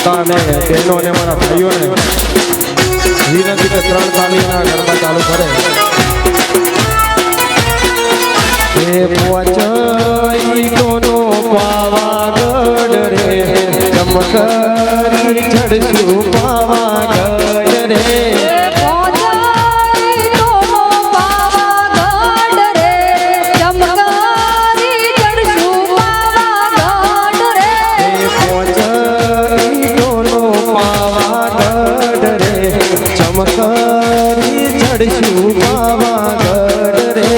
માતા અને બહેનો અને મારા ભાઈઓને વિનંતી કે 3 તાળીના ગરબા ચાલુ કરે. એ પોચઈ કોનો પાવાગઢ રે ચમકરી ચડશું પાવાગઢ રે. ચમકરી ચડશું પાવાગઢ રે.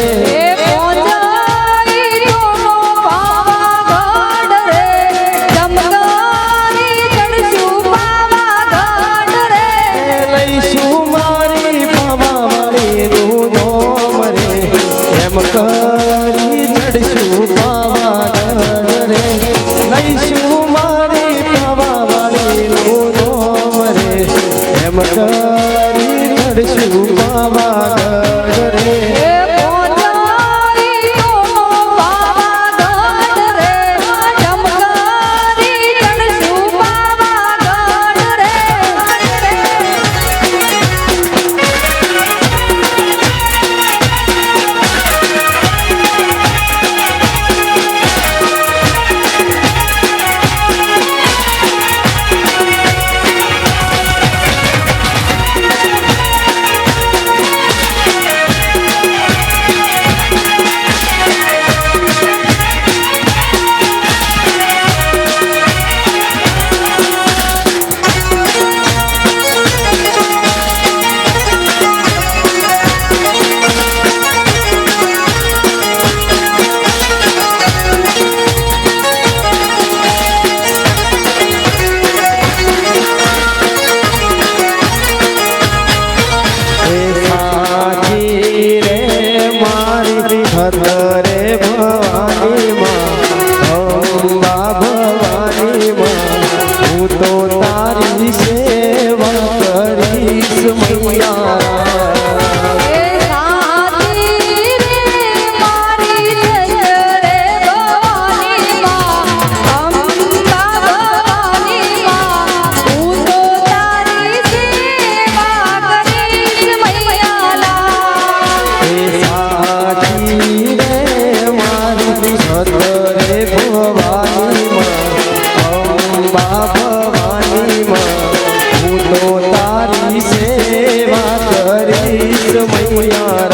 લઈશું મારી પાવાવાળીનું નામ રે એમ કરી ચડશું પાવાગઢ રે. લઈશું મારી પાવાવાળીનું નામ રે એમ કરી ચડશું પાવાગઢ રે. રે ભવાની માં અંબા ભવાની માં હું તો તારી સેવા કરીશ મૈયા.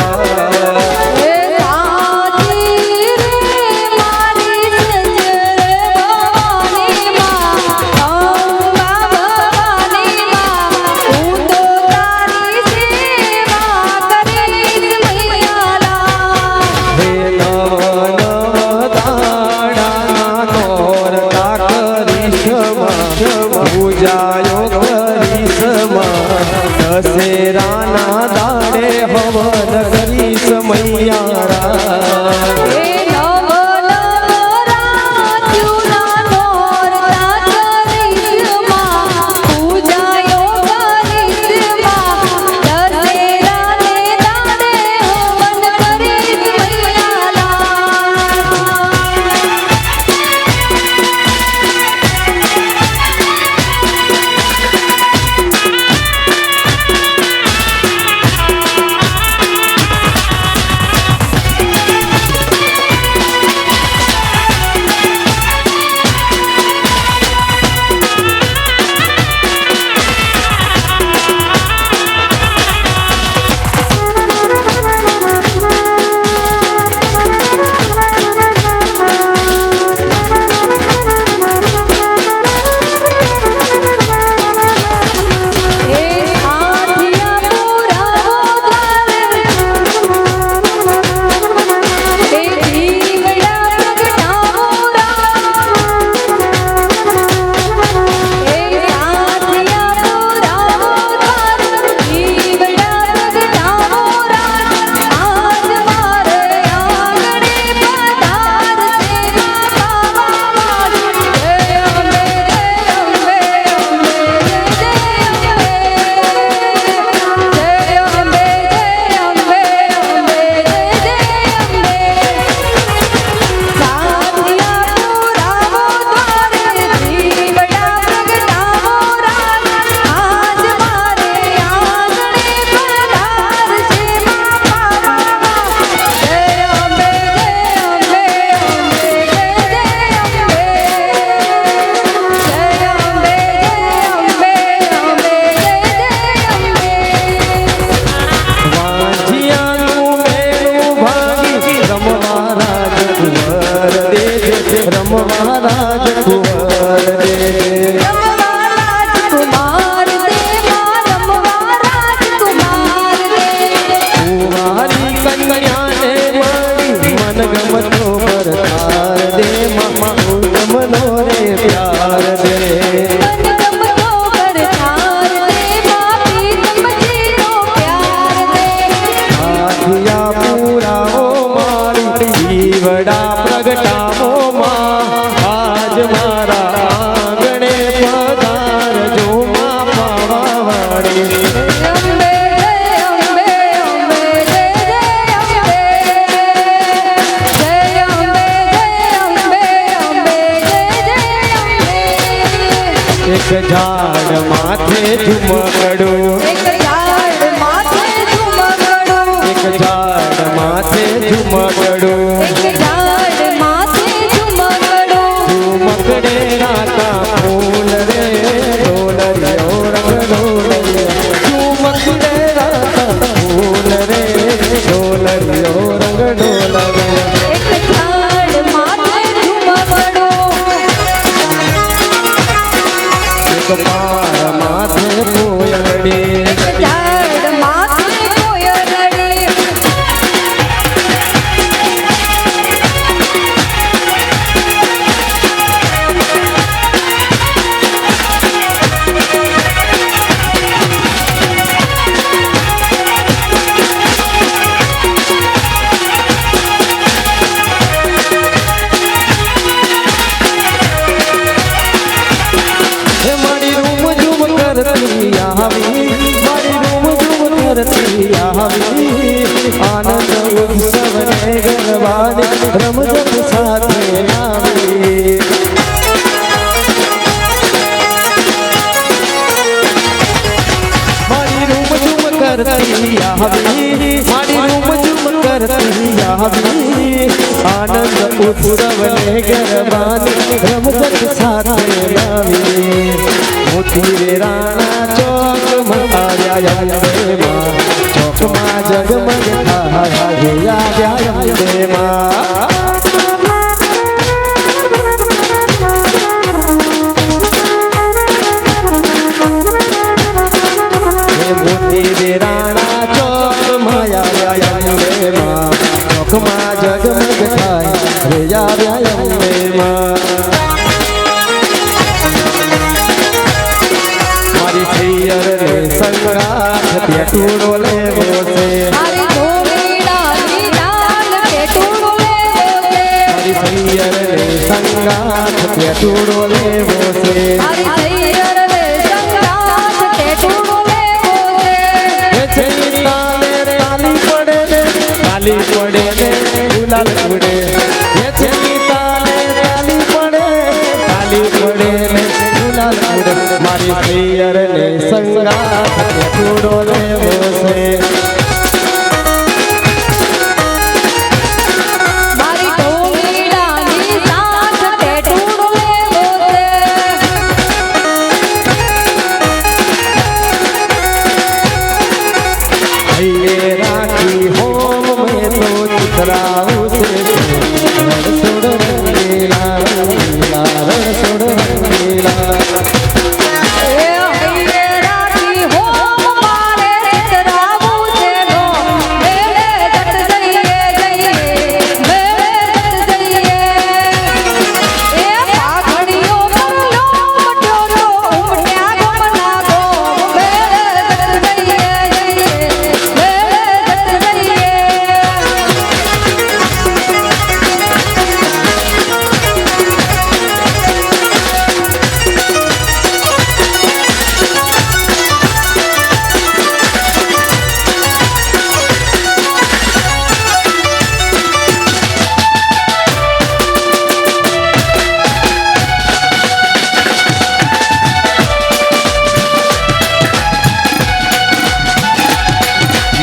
દશેરાના દાડે હવન કરીશ મૈયા. एक झाड़ माथे झुमकड़ो, एक झाड़ माथे झुमकड़ो, एक झाड़ माथे झुमकड़ो, एक झाड़ माथे झुमकड़ो, झुमकड़े राता फूल रे डोलरियो रंग डोलरिया, झुमकड़े राता फूल रे डोलरियो रंग डोलरिया। एक झाड़ माथे झुमकड़ो, एक पार माथे कोयलड़ी, एक झाड़ माथे कोयलड़ी, मारी रूम झूम करती आवी, मारी रूम झूम करती आवी, आनंद उत्सव ने गरबाने रमजन साथे आवी। मारी रूम झूम करती आवी, मारी रूम झूम करती आवी, आनंद उत्सव ने गरबाने रमजन साथे आवी। मोती रे राणा चौक में आया अंबे मां, चौक मां जगमग थाया गया अंबे मां। मोती रे राणा चौक में आया अंबे मां, चौक मां जगमग थाया गया अंबे मां। सैयर रे संगाथ पेटूड़ो ले बोसे, हरी धोबीड़ा नी डाल पेटूड़ो ले बोसे, हरी सैयर रे संगाथ पेटूड़ो ले बोसे, हरी सैयर रे संगाथ पेटूड़ो ले बोसे। छेली ताले ताली पड़े ने, ताली पड़े ने गुलाल उड़े, ये छेली ताले ताली पड़े, ताली पड़े ने गुलाल उड़े। मारी सैयर रे संगाथ पेटूड़ो ले बोसे, मारी धोबीड़ा नी साथ पेटूड़ो ले बोसे। ये राखी होम में तो चित्राऊ से सुड़ रंगीला रंगीला सुड़ रंगीला। ए हइये राखी हो मारे चितराऊ से नो, मेरे जट जइए जइए, मेरे जट जइए। ए पाखड़ियों कर लो मटोरो, उमट्या गो मना गो, मेरे जट जइए जइए, मेरे जट जइए।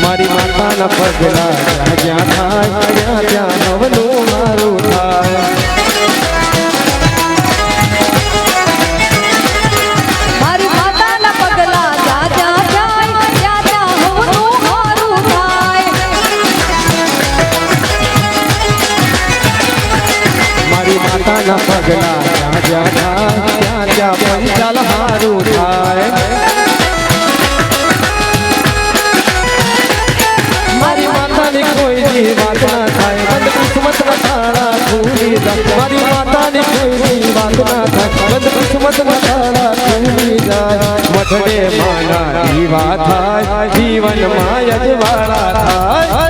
मारी माता न पगला ज्યાં થાય ત્યાં ત્યાં નવલું મારું થાય। મારી માતાના પગલા જા જા જાય, ત્યાં ત્યાં હવનું મારું થાય। મારી માતાના પગલા જ્યાં જ્યાં થાય ત્યાં ત્યાં પંચાલ હારું થાય। મારી માતાની કોઈ જી વાત ના થાય, બંધ કિસ્મત ના તાળા ખુલી જાય। મારી માતાની કોઈ જી વાત ના થાય, બંધ કિસ્મત ના તાળા ખુલી જાય। મઠડે માના દીવા થાય, જીવન માં યજવાળા થાય।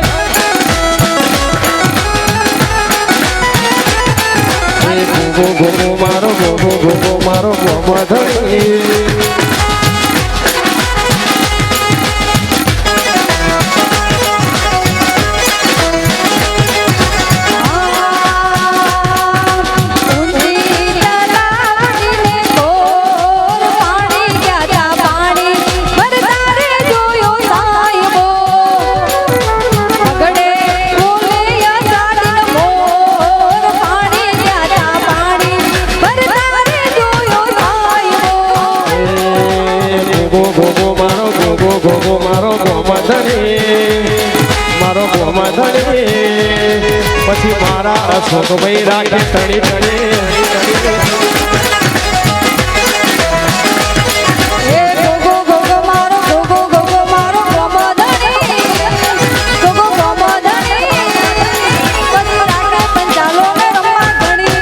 ગો ગો ગો મારો ગો ગો ગો ગો મારો ગો મધણી। ઊંચી તલાવડીને ગોર પછી મારા અશોકભાઈ રાખે તણી તણી એ ગોગો ગોગો મારો ગોગો ગોગો મારો ગોમધણી ગોગો ગોમધણી પછી રાખે પંચાલો ને રમવા ઘણી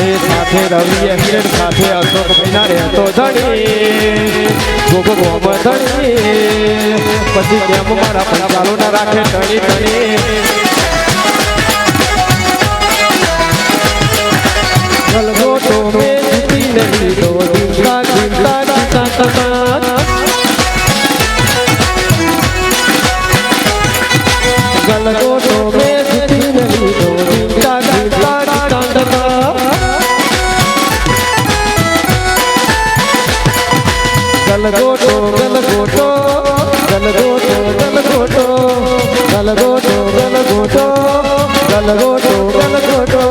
એ સાથે રવિ એક્સિડન્ટ સાથે અશોકભાઈ ના રહેતો ધણી ગોગો ગોમધણી પછી કેમ મારા પંચાલો ના રાખે તણી તણી ગલગોટો મેં જીતી નહીં દો જીતા જીતા જીતા જીતા ગલગોટો મેં જીતી નહીં દો જીતા જીતા જીતા જીતા ગલગોટો ગલગોટો ગલગોટો ગલગોટો ગલગોટો ગલગોટો ગલગોટો ગલગોટો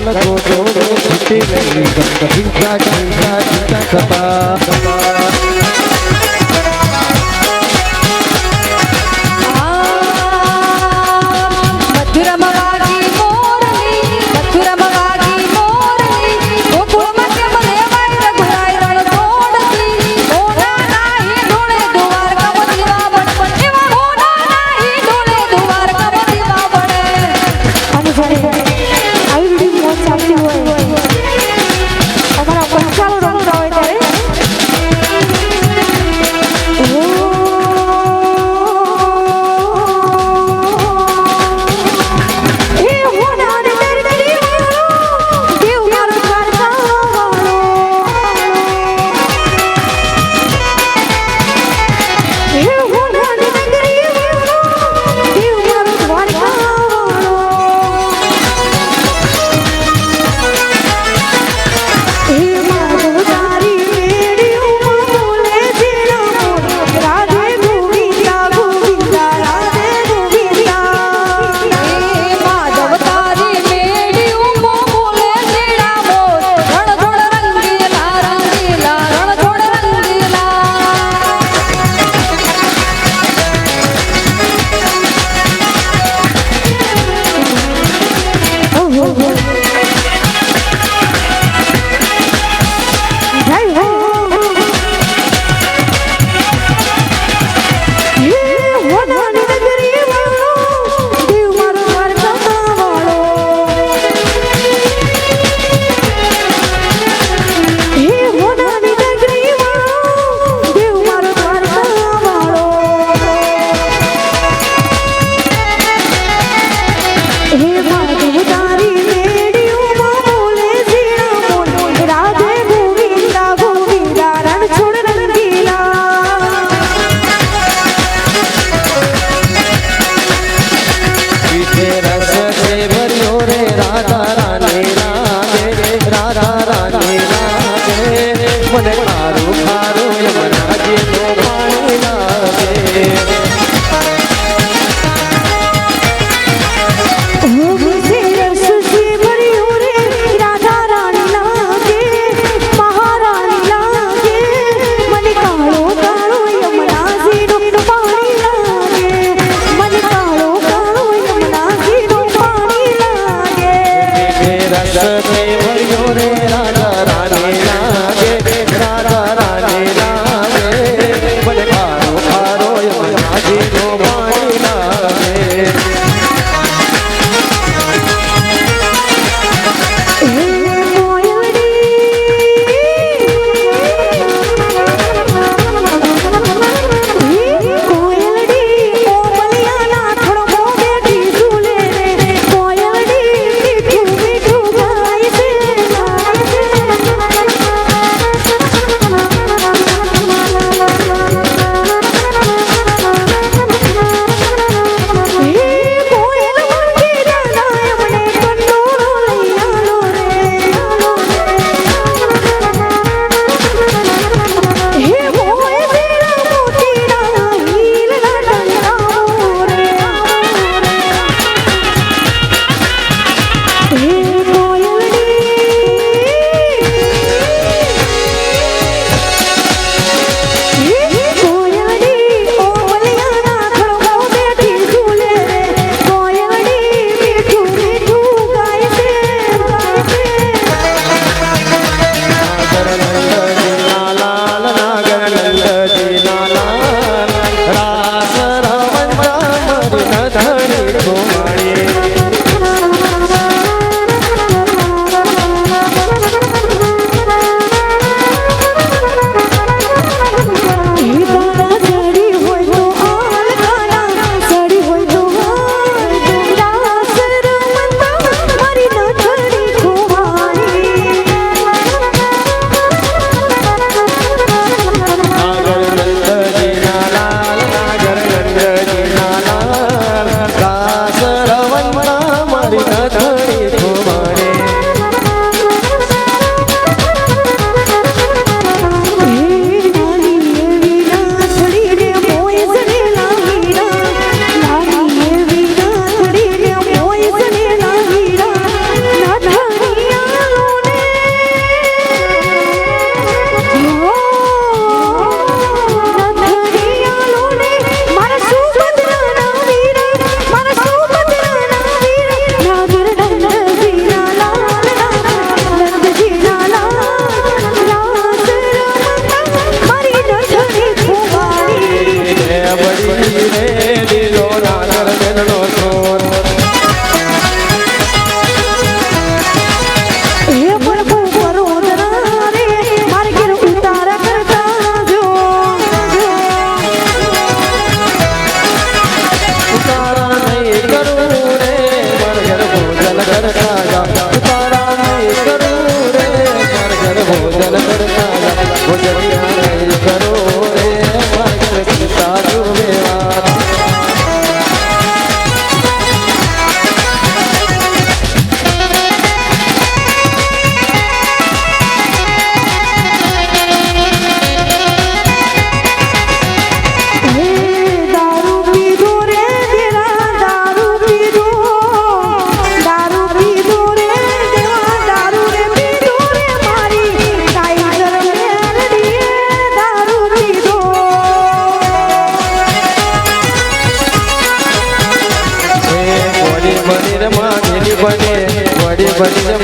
ગલગોટો જીતી નહીં જીતા જીતા જીતા જીતા મથુરામાં વાગી મોરલી મથુરામાં વાગી મોરલી ગોકુળમાં કેમ લેવાય રઘુરાય રણ છોડતી મોના નાહી ડોળે દ્વારકા દીવા બળે એવા મોના નાહી ડોળે દ્વારકા દીવા બળે અને જ્યારે આવી વિડીયો મોજ ચાલતી હોય અમારા પંચાલો રમતા હોય ત્યારે મને ખારું ખારું યમુના જેવું પાણી લાગે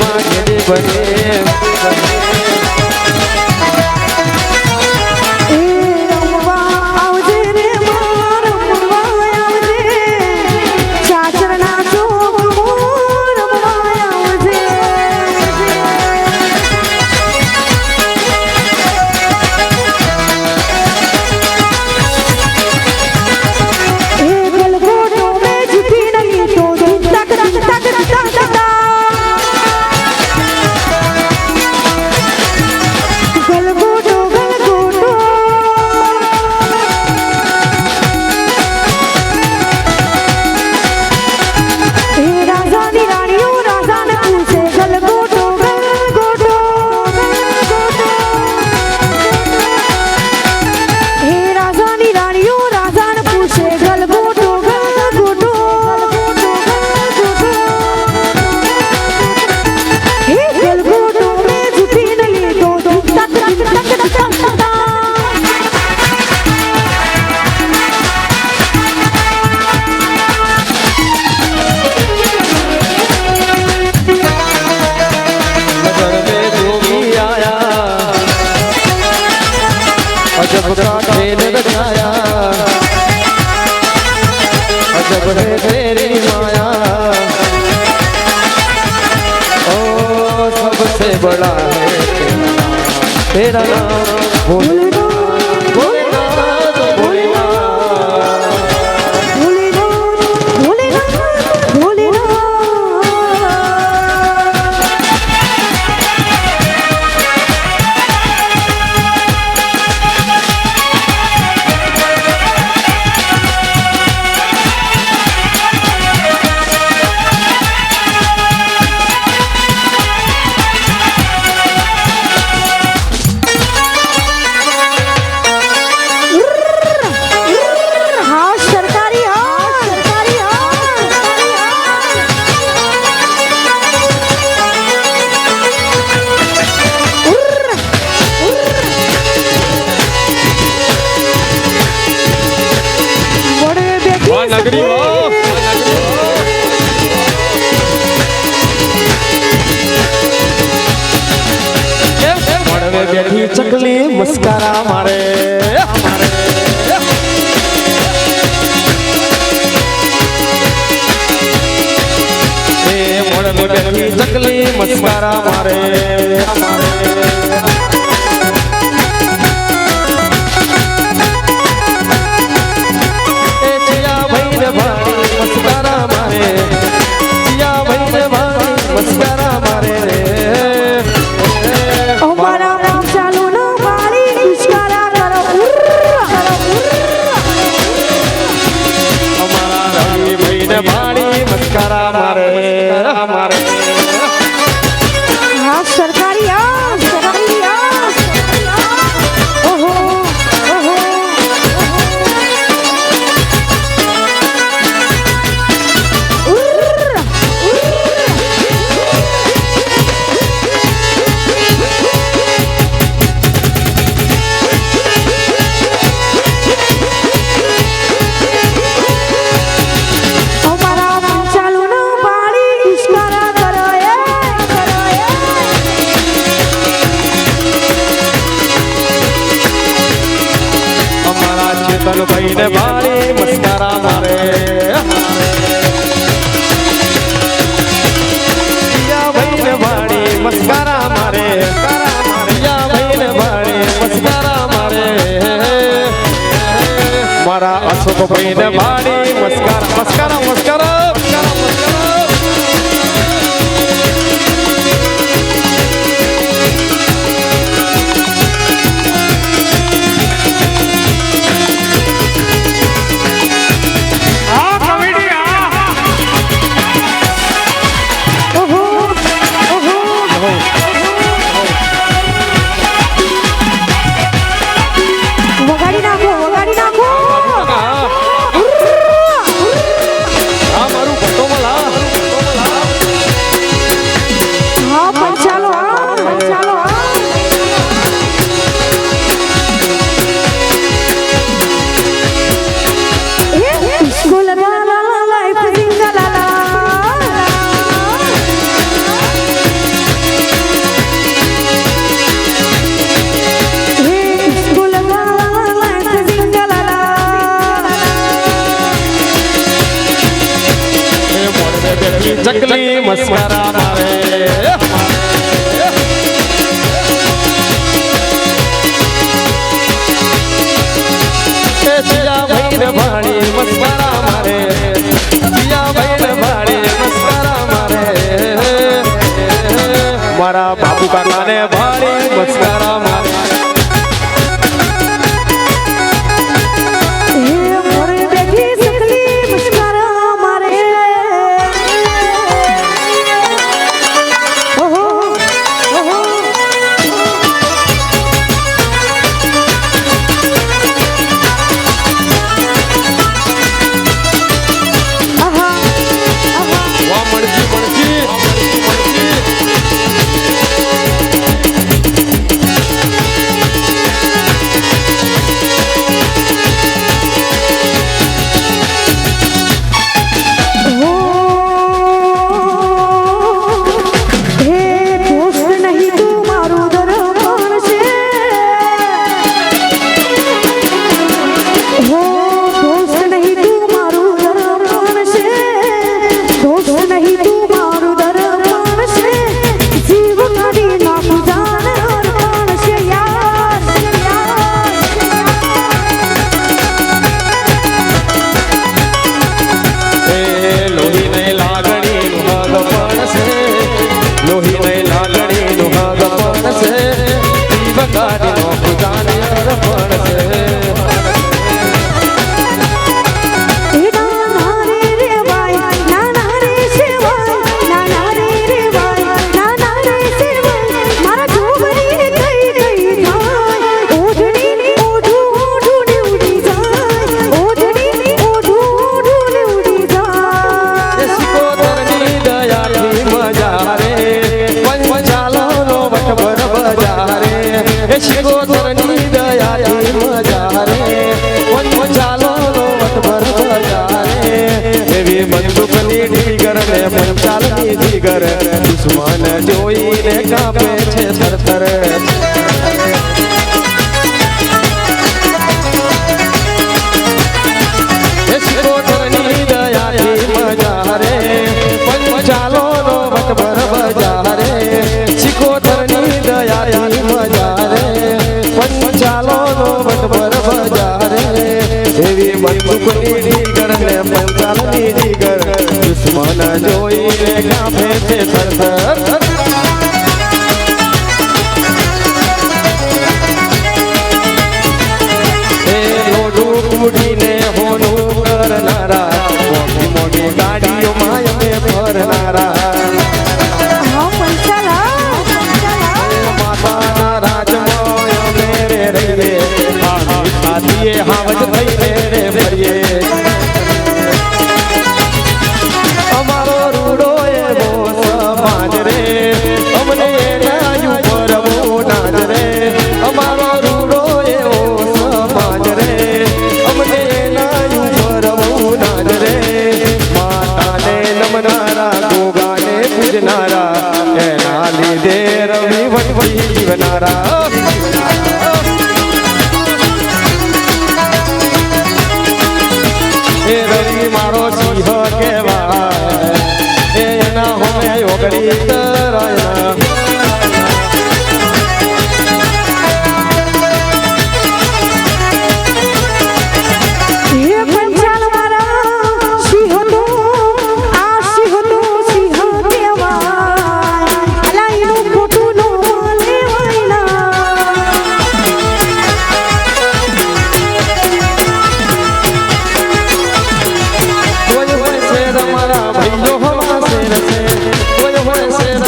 માં ઘેરી બને એ રમવા આવજે રે માર રમવા આવજે ચાચરના ચોકમાં રમવા આવજે એ ગલગોટો મેં ઝૂકી નહીં તો ધૂમ તક તક તક તક તક ગલગોટો ગલગોટો એ રાજાની રાણીઓ રાજાને પૂછે ગલગોટો ગલગોટો ગલગોટો એ રાજાની રાણીઓ રાજાને પૂછે ગલગોટો ગલગોટો ગલગોટો ગલગોટો એ ગલગોટો મેં ઝૂકીને લીધો ધૂમ તક તક તક તક તક તક नजर में जोगी आया अजब का खेल रचाया अजब है तेरी माया ओ सबसे बड़ा है तेरा नाम भोलेनाथ भोलेनाथ भोलेनाथ भोलेनाथ भोलेनाथ हाँ सरकारी हाँ सरकारी हाँ सरकारी हाँ बड़े बेटी वाह नगरी वाह मड़वे बैठी चकली मस्कारा मारे मड़वे बैठी चकली मस्कारा मारे जिया भाई ने भाई मस्कारा मारे जिया भाई ने भाई मस्कारा मारे रे हमारा नाम चालू न मारी इशारा करो हमारा रवि भाई ने भाई मस्कारा मारे मारे हाँ सरकारी हाँ सरकारी हाँ ओहो ओहो हमारा नाम चालू न मारी इशारा करो हमारा चेतन भाई ने भाई मस्कारा मारे जिया भाई ने भाई मस्कारा मारे जिया भाई ने भाई मस्कारा मारे मारा अशोक भाई ने भाई mascara mascara mascara mascara mascara ओहो ओहो વગાડી નાખો ચકલી મસ્કરા મારે જીયા ભાઈ ને ભાણી મસ્કરા મારે જીયા ભાઈ ને ભાણી મસ્કરા મારે મારા બાપુ કાકા ને ભાણી મસ્કરા મારે મોરે બેઠી સકલી મુસ્કરા મારે ઓહો ઓહો આહા આહા વાહ મણજી મણજી હે દોસ્ત નહીં તું મારું દરબાન છે હો દોસ્ત નહીં તું મારું દરબાન છે દોસ્ત નહીં તું મારું દરબાન છે જીવ કાઢી નાખું જાન અરમાન છે યાર એ લોહી ને લાગણી નું હગ પણ છે લોહી ને લાગણી નું હગ પણ છે જીવ કાઢી નો ખુદાને અર્પણ છે નાના રે વાય નાના રે સેવાય નાના રે વાય નાના રે સેવાય મારા જોગરી કઈ કઈ થાય ઓઢણી ઓઢું ઓઢું ને ઉડી જાય ઓઢણી ઓઢું ઓઢું ને ઉડી જાય એ સિકોતરની દયાથી મજા રે પંચાલો નો વટવર બજા રે એ સિકોતરની દયાથી મજા રે પંચાલો નો વટવર બજા રે એવી બંદૂકની ઢીગર ને પંચાલની જીગર દુશ્મન જોઈને કાપે છે થરથર એ સિકોતરની દયાથી મજા રે પંચાલો નો વટવર બજા રે સિકોતરની દયાથી મજા રે પંચાલો નો વટવર બજા રે એવી બંદૂકની ઢીગર ને પંચાલની જીગર દુશ્મન જોઈને કાપે છે થરથર એ લોઢું કુડીને હોનું કરનારા મોટી મોટી ગાડીઓ માયને ફરનારા હા પંચાલા માતાના રાજમાં અમે રે રહીએ આદિએ હાવજ થઈને રે ફરીએ અમારો રૂડો એવો સમાજ રે અમને એના ઉપર નાજ રે અમારો રૂડો એવો સમાજ રે અમને એના ઉપર નાજ રે માતાને નમનારા ગોગાને પૂજનારા એના લીધે રવિ વટી જીવનારા એ રવિ મારો સિંહ કહેવાય એના હોમે ઓગળી તરાયા હે પંચાલ મારા સિંહ તો આ સિંહ તો સિંહ કહેવાય લાઈનું ખોટું નો લેવાય ના કોઈ હોય શેર મારા ભાઈઓ હવા શેર છે કોઈ હોય શેર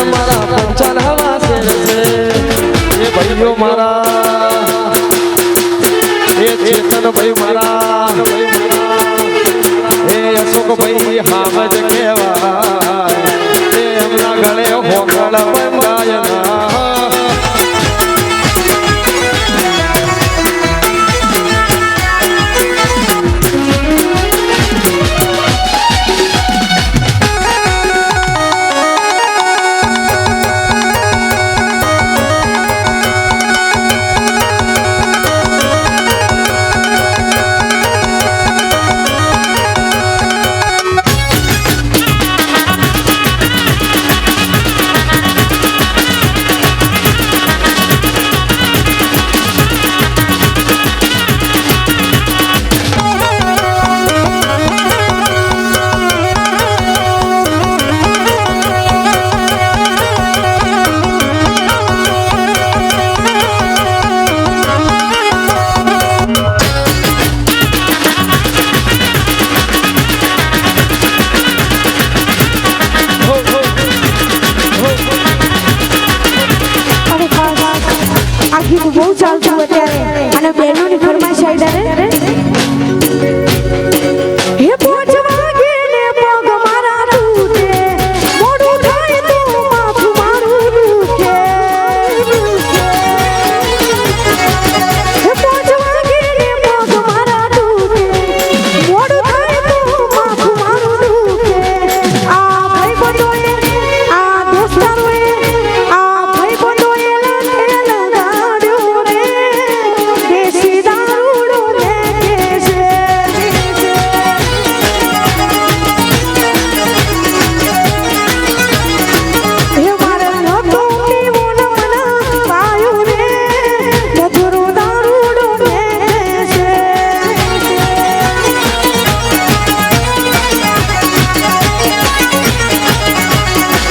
બહુ ચાલતું અત્યારે અને બહેનોની ફરમાઈશ આવી રે હે પોચ વાગે ને પગ મારા તૂટે મોડું થાય તો માથું મારું દુખે હે પોચ વાગે ને પગ મારા તૂટે મોડું થાય તો માથું મારું દુખે આ ભાઈ બંધોએ આ દોસ્તારોએ આ ભાઈ બંધોએ લગાડ્યો રે દેશી દારૂડો રે કેસે હે મારે નતો પીવો ન મના પાયું રે મધુરો દારૂડો રે કેસે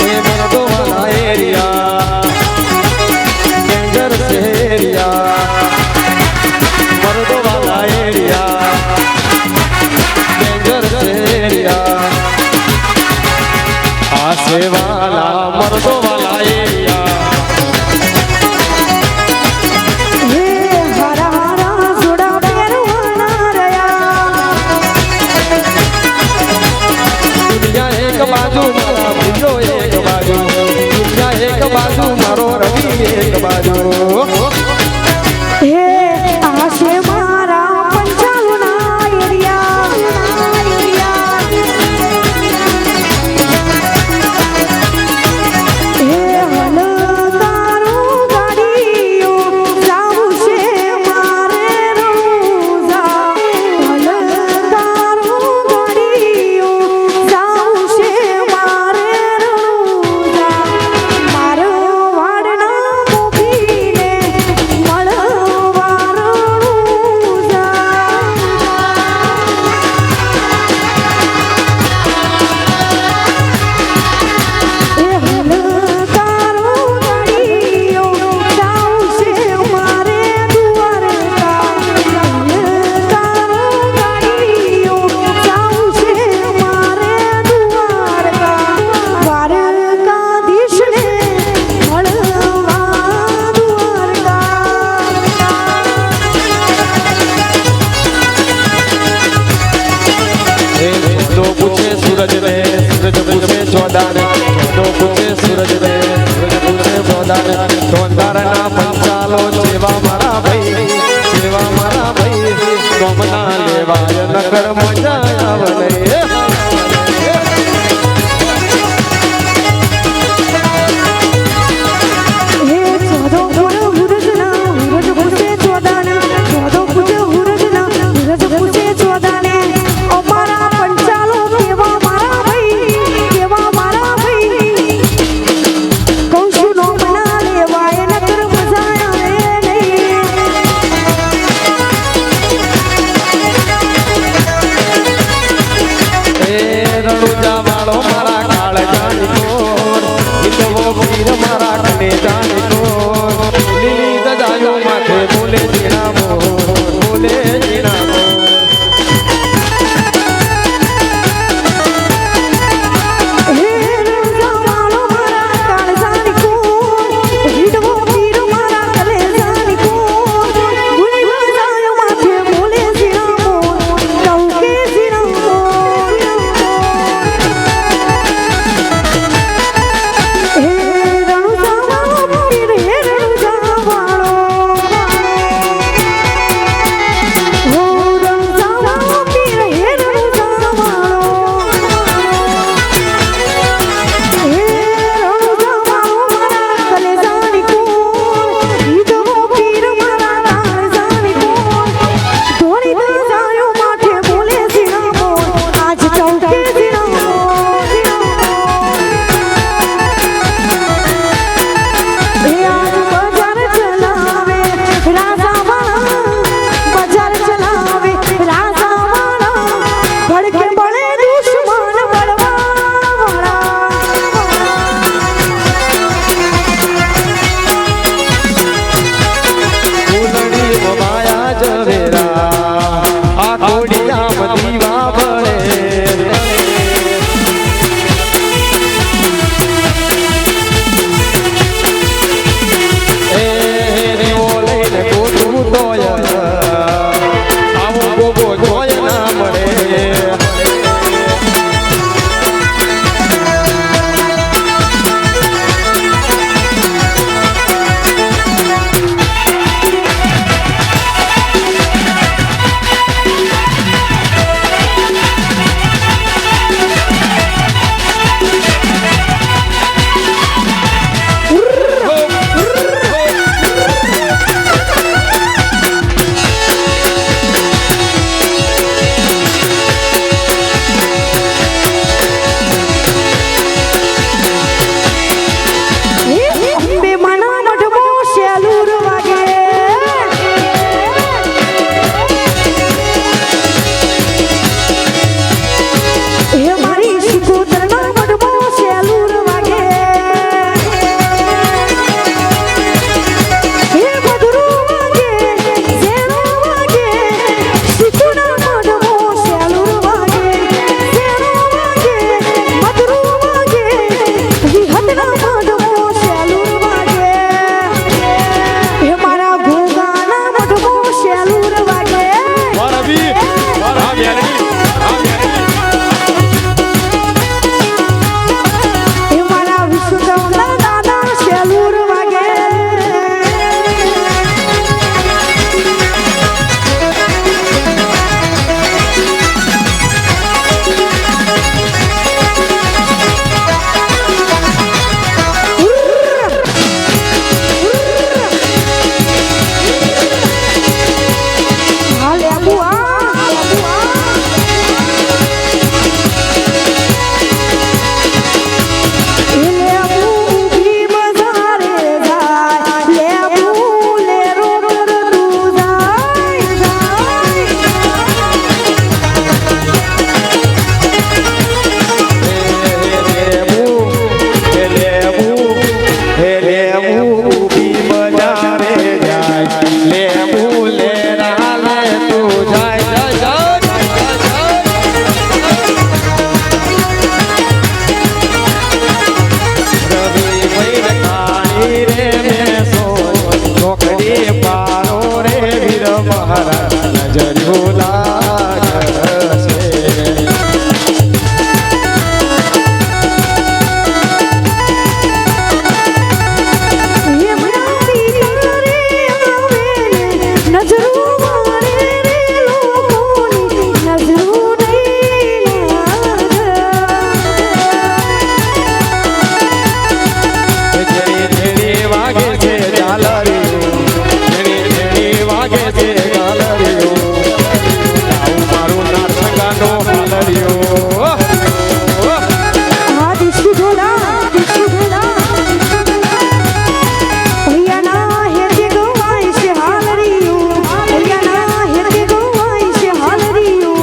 એ મરદો વાલા એરિયા ડેન્જર એરિયા મરદો વાલા એરિયા ડેન્જર એરિયા આ સેવાલા મરદો વાલા એરિયા હે હરા હરા જોડા પહેરવાના રહ્યા દુનિયા એક બાજુ મારા ભૂલો એક બાજુ દુનિયા એક બાજુ મારો રવિ એક બાજુ હે આશે મારા પંચાલુના એરિયા હે હલ તારું ગાડીઓ જાવું છે મારે રોજા હલ તારું ગાડીઓ જાવું છે મારે રોજા મારો વાડના મોભીને મળવારો રોજા એ હલ તારો ગાડીઓ જાવું છે મારે દ્વારકા હલ તારો ગાડીઓ જાવું છે મારે દ્વારકા દ્વારકાધીશને મળવા તો પૂછે સૂરજ રે સૂરજ પૂછે ચોદાન તો પૂછે સૂરજ રે સૂરજ પૂછે ચોદાન તો અંધારના પંચાલો સેવા મારા ભાઈ સેવા મારા ભાઈ ગમના લેવાય નકર મજા આવે હે ચોદો પૂછે હુરજના હુરજ પૂછે ચોદાન ચોદો પૂછે હુરજના હુરજ પૂછે ચોદાને અમારા પંચાલો કેવા મારા ભાઈ કહું છું નો મના લેવાય નકર મજા આવે નહીં બી બજારે જાય લેબુ લેરા લે તું જાય રવિ મૈર કાળી રે મેસો નોકરી પારો રે વીર મહારાજ નજરો લાગશે ये मनाती तारे आवे नजरो मारे रे लोकोनी नजरो नहीं જેડી જેડી વાગે છે ઝાલરીઓ જેડી જેડી વાગે છે ઝાલરીઓ આવું મારું નારસંગાનો હાલરીઓ दिशु ढोला भैया ना हेते गवाई से हालरियो भैया ना हेते गवाई से हालरियो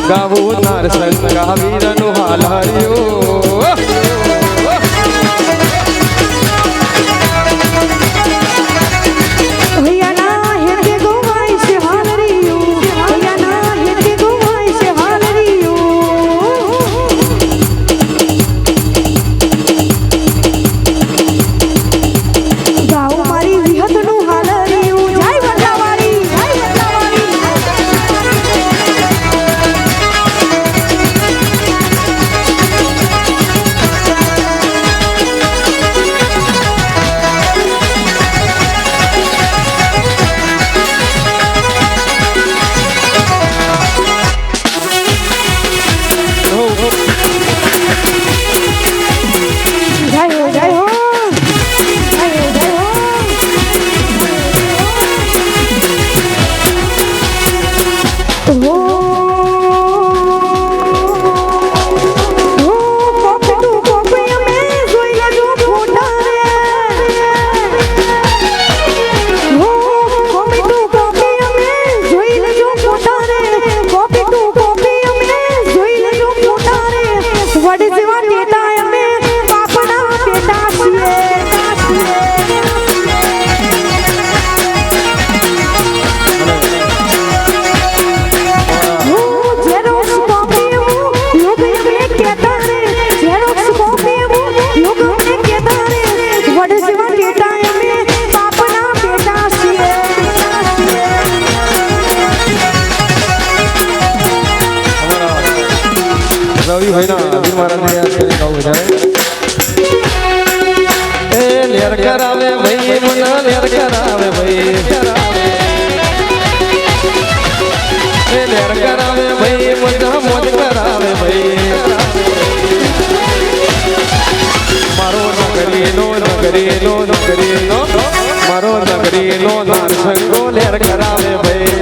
ગાવું નારસંગા વીરનું હાલરીઓ भैया ना हेते गवाई से हालरियो भैया ना हेते गवाई से हालरियो गाओ मारी विहतनु हालरियो जय बजावारी जय हो जय हो जय हो जय हो कॉपी टू कॉपी में जोइला जो फोटा रे कॉपी टू कॉपी में जोइला जो फोटा रे कॉपी टू कॉपी में जोइला जो फोटा रे वडे जेवा टेटा में बापना टेटा जेरोक्स कॉपी लोग में कहता रे जेरोक्स कॉपी लोग में कहता रे वडे जेवा टेटा में बापना टेटा રવિ ભાઈના અભિન મહારાજને યાદ કરી ગાવું છે એ લેર કરાવે ભાઈ મને લેર કરાવે ભાઈ એ લેર કરાવે ભાઈ મજા મોજ કરાવે ભાઈ મારો નગરીનો મારો નગરીનો નારસંગો લેર કરાવે ભાઈ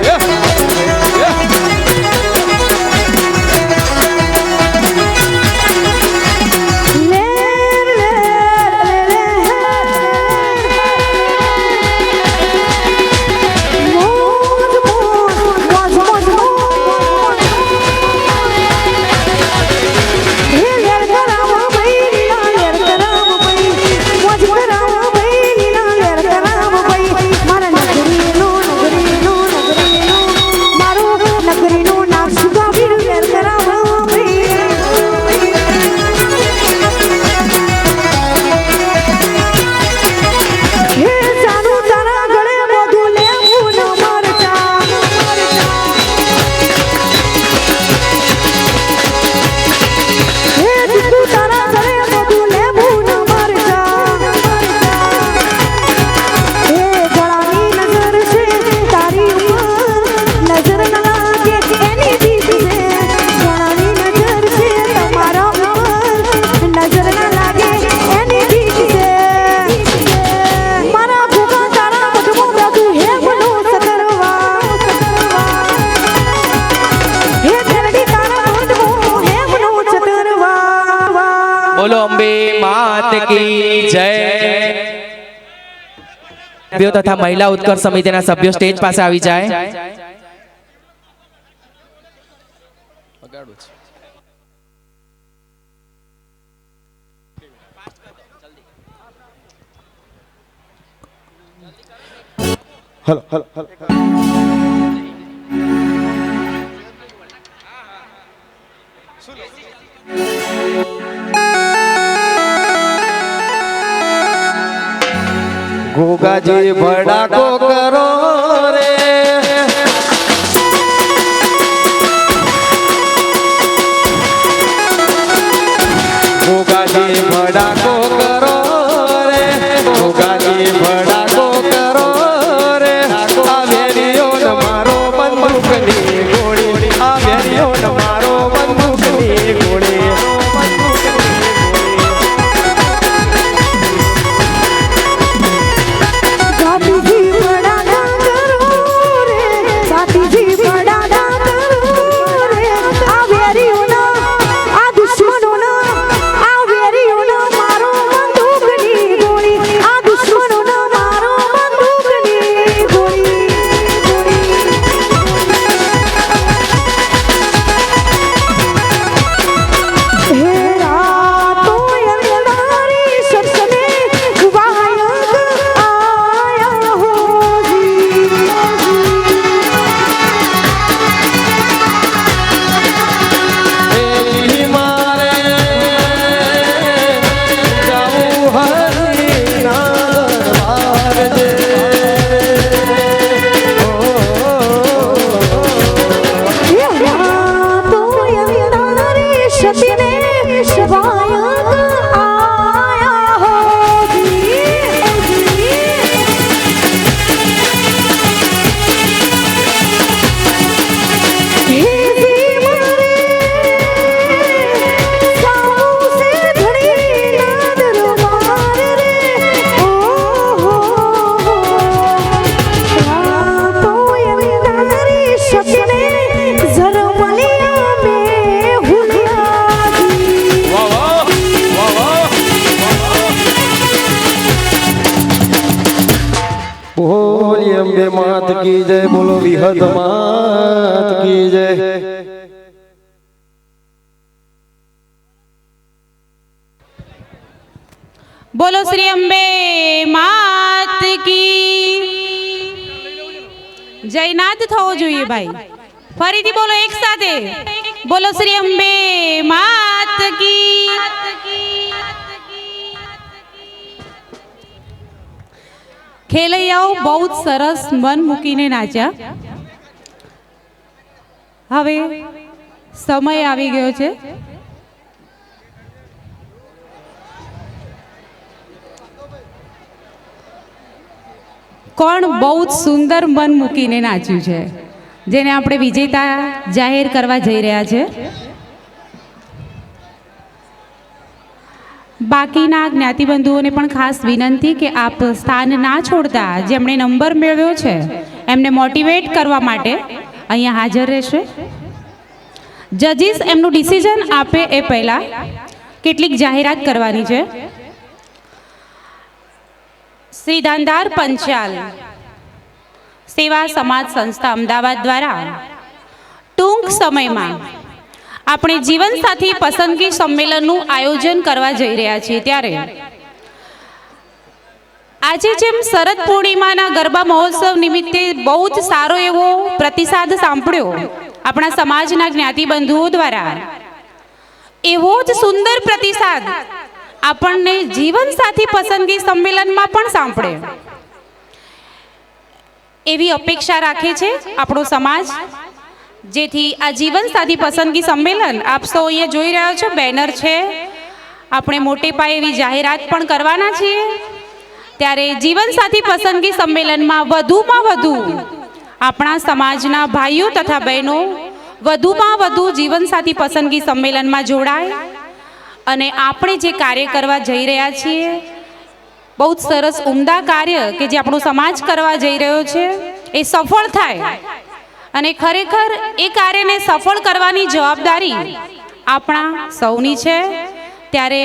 બોલો અંબે માત કી જય। સભ્યો તથા મહિલા ઉત્કર્ષ સમિતિના સભ્યો સ્ટેજ પાસે આવી જાય। વગાડું છે. હલો હલો હલો ગોગાજી ભડાકો કરો રે ગોગાજી ભડાકો કરો રે ગોગાજી ભડાકો કરો રે આ વેરીઓ ન મારો બંદૂકની ગોળી આ વેરીઓ ન મારો બંદૂકની ગોળી સાતીજી બડાડા કરો રે સાતીજી બડાડા કરો રે આ વેરીઓના આ દુશ્મનોના આ વેરીઓના મારો બંદૂકની ગોળી આ દુશ્મનોના મારો બંદૂકની ગોળી હે રાતો અંધારી સપને વાયગ આયા હો એલી મારે જાવું હરીના દરબાર જે હે રાતો અંધારી સપને વાયગ આયા હો બોલી અંબે માત કી જય બોલો વિહત માત કી જય બોલો શ્રી અંબે માત કી જયનાથ થવો જોઈએ ભાઈ. ફરીથી બોલો એક સાથે બોલો શ્રી અંબે માત કી. ખેલૈયાઓ બહુ જ સરસ મન મૂકીને નાચ્યા. હવે સમય આવી ગયો છે કોણ બહુ જ સુંદર મન મૂકીને નાચ્યું છે જેને આપણે વિજેતા જાહેર કરવા જઈ રહ્યા છે. બાકીના જ્ઞાતિબંધુઓને પણ ખાસ વિનંતી કે આપ સ્થાન ના છોડતા જેમણે નંબર મેળવ્યો છે એમને મોટિવેટ કરવા માટે અહીંયા હાજર રહેશે. જજીસ એમનું ડિસિઝન આપે એ પહેલાં કેટલીક જાહેરાત કરવાની છે. શ્રી ધાનદાર પંચાલ સેવા સમાજ સંસ્થા અમદાવાદ દ્વારા ટૂંક સમયમાં આપણે જીવનસાથી પસંદગી સંમેલનનું આયોજન કરવા જઈ રહ્યા છીએ. ત્યારે આજે જેમ શરદ પૂર્ણિમાના ગરબા મહોત્સવ નિમિત્તે બહુ જ સારો એવો પ્રતિસાદ સાંભળ્યો આપણા સમાજના જ્ઞાતિબંધુઓ દ્વારા, એવો જ સુંદર પ્રતિસાદ આપણને જીવનસાથી પસંદગી સંમેલનમાં પણ સાંભળે એવી અપેક્ષા રાખે છે આપણો સમાજ. જેથી આ જીવનસાથી પસંદગી સંમેલન આપ સૌ અહીંયા જોઈ રહ્યા છો, બેનર છે, આપણે મોટે પાયે એવી જાહેરાત પણ કરવાના છીએ. ત્યારે જીવનસાથી પસંદગી સંમેલનમાં વધુમાં વધુ આપણા સમાજના ભાઈઓ તથા બહેનો વધુમાં વધુ જીવનસાથી પસંદગી સંમેલનમાં જોડાય અને આપણે જે કાર્ય કરવા જઈ રહ્યા છીએ, બહુ જ સરસ ઉમદા કાર્ય કે જે આપણો સમાજ કરવા જઈ રહ્યો છે એ સફળ થાય. અને ખરેખર એ કાર્યને સફળ કરવાની જવાબદારી આપણા સૌની છે. ત્યારે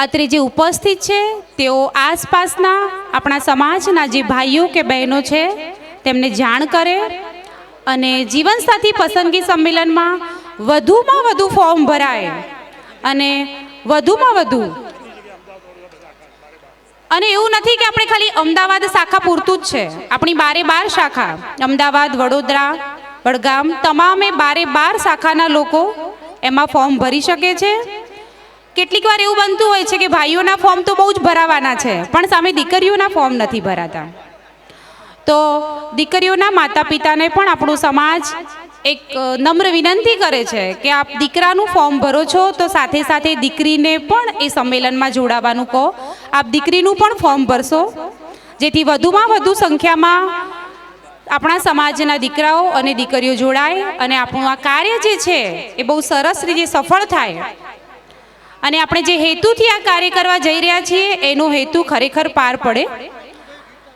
અત્રે જે ઉપસ્થિત છે તેઓ આસપાસના આપણા સમાજના જે ભાઈઓ કે બહેનો છે તેમને જાણ કરે અને જીવનસાથી પસંદગી સંમેલનમાં વધુમાં વધુ ફોર્મ ભરાય અને વધુમાં વધુ, અને એવું નથી કે આપણે ખાલી અમદાવાદ શાખા પૂરતું જ છે. આપણી 12 શાખા, અમદાવાદ, વડોદરા, વડગામ, તમામે 12 શાખાના લોકો એમાં ફોર્મ ભરી શકે છે. કેટલીક વાર એવું બનતું હોય છે કે ભાઈઓના ફોર્મ તો બહુ જ ભરાવાના છે, પણ સામે દીકરીઓના ફોર્મ નથી ભરાતા. તો દીકરીઓના માતા પિતાને પણ આપણો સમાજ એક નમ્ર વિનંતી કરે છે કે આપ દીકરાનું ફોર્મ ભરો છો તો સાથે સાથે દીકરીને પણ એ સંમેલનમાં જોડાવાનું કહો. આપ દીકરીનું પણ ફોર્મ ભરશો, જેથી વધુમાં વધુ સંખ્યામાં આપણા સમાજના દીકરાઓ અને દીકરીઓ જોડાય અને આપણું આ કાર્ય જે છે એ બહુ સરસ રીતે સફળ થાય. અને આપણે જે હેતુથી આ કાર્ય કરવા જઈ રહ્યા છીએ એનો હેતુ ખરેખર પાર પડે.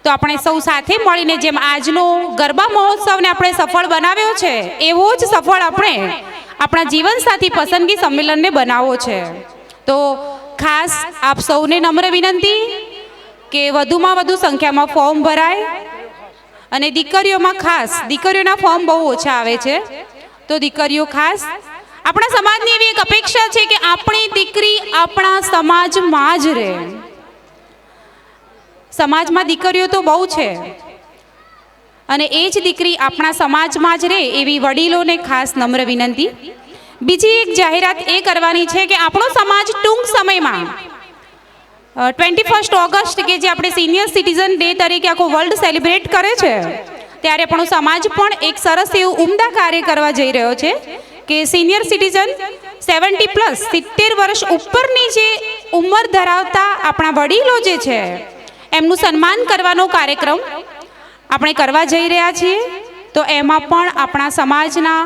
તો આપણે સૌ સાથે મળીને જેમ આજનો ગરબા મહોત્સવને આપણે સફળ બનાવ્યો છે, એવો જ સફળ આપણે આપણા જીવનસાથી પસંદગી સંમેલનને બનાવવો છે. તો ખાસ આપ સૌને નમ્ર વિનંતી કે વધુમાં વધુ સંખ્યામાં ફોર્મ ભરાય, અને દીકરીઓમાં ખાસ, દીકરીઓના ફોર્મ બહુ ઓછા આવે છે, તો દીકરીઓ ખાસ, આપણા સમાજની એવી એક અપેક્ષા છે કે આપણી દીકરી આપણા સમાજમાં જ રહે. સમાજમાં દીકરીઓ તો બહુ છે, અને એ જ દીકરી આપણા સમાજમાં જ રહે એવી વડીલોને ખાસ નમ્ર વિનંતી. બીજી એક જાહેરાત એ કરવાની છે કે આપણો સમાજ ટૂંક સમયમાં 21 ઓગસ્ટ કે જે આપણે સિનિયર સિટીઝન ડે તરીકે આખો વર્લ્ડ સેલિબ્રેટ કરે છે, ત્યારે આપણો સમાજ પણ એક સરસ એવું ઉમદા કાર્ય કરવા જઈ રહ્યો છે કે સિનિયર સિટીઝન 70+, 70 વર્ષ ઉપરની જે ઉંમર ધરાવતા આપણા વડીલો જે છે એમનું સન્માન કરવાનો કાર્યક્રમ આપણે કરવા જઈ રહ્યા છીએ. તો એમાં પણ આપણા સમાજના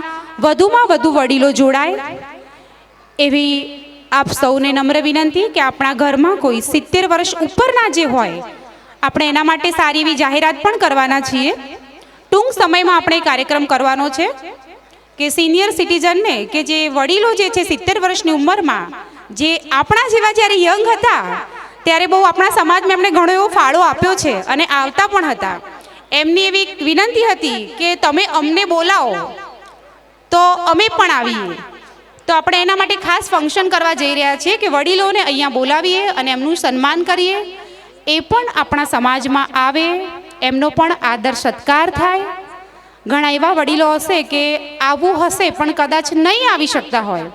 વધુમાં વધુ વડીલો જોડાય એવી આપ સૌને નમ્ર વિનંતી કે આપણા ઘરમાં કોઈ 70 વર્ષ ઉપરના જે હોય, આપણે એના માટે સારી એવી જાહેરાત પણ કરવાના છીએ. ટૂંક સમયમાં આપણે કાર્યક્રમ કરવાનો છે કે સિનિયર સિટીઝનને, કે જે વડીલો જે છે 70 વર્ષની ઉંમરમાં, જે આપણા જેવા જ્યારે યંગ હતા ત્યારે બહુ આપણા સમાજમાં એમણે ઘણો એવો ફાળો આપ્યો છે અને આવતા પણ હતા. એમની એવી વિનંતી હતી કે તમે અમને બોલાવો તો અમે પણ આવીએ. તો આપણે એના માટે ખાસ ફંક્શન કરવા જઈ રહ્યા છીએ કે વડીલોને અહીંયા બોલાવીએ અને એમનું સન્માન કરીએ. એ પણ આપણા સમાજમાં આવે, એમનો પણ આદર સત્કાર થાય. ઘણા એવા વડીલો હશે કે આવવું હશે પણ કદાચ નહીં આવી શકતા હોય,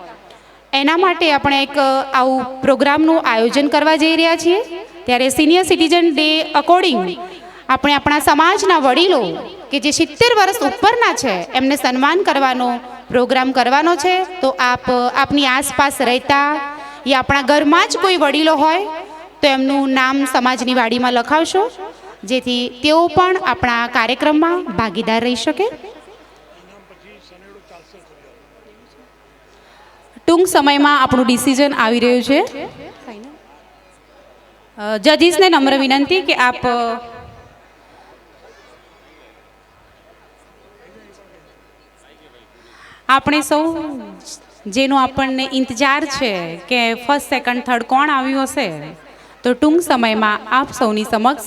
એના માટે આપણે એક આવું પ્રોગ્રામનું આયોજન કરવા જઈ રહ્યા છીએ. ત્યારે સિનિયર સિટીઝન ડે અકોર્ડિંગ આપણે આપણા સમાજના વડીલો કે જે 70 વર્ષ ઉપરના છે એમને સન્માન કરવાનો પ્રોગ્રામ કરવાનો છે. તો આપની આસપાસ રહેતા યા આપણા ઘરમાં જ કોઈ વડીલો હોય તો એમનું નામ સમાજની વાડીમાં લખાવશો, જેથી તેઓ પણ આપણા કાર્યક્રમમાં ભાગીદાર રહી શકે. ટૂંક સમયમાં આપણું ડિસિઝન આવી રહ્યું છે. જજીસને નમ્ર વિનંતી કે આપ આપણે સૌ જેનો આપણને ઇંતજાર છે કે ફર્સ્ટ, સેકન્ડ, થર્ડ કોણ આવ્યું હશે, તો ટૂંક સમયમાં આપ સૌની સમક્ષ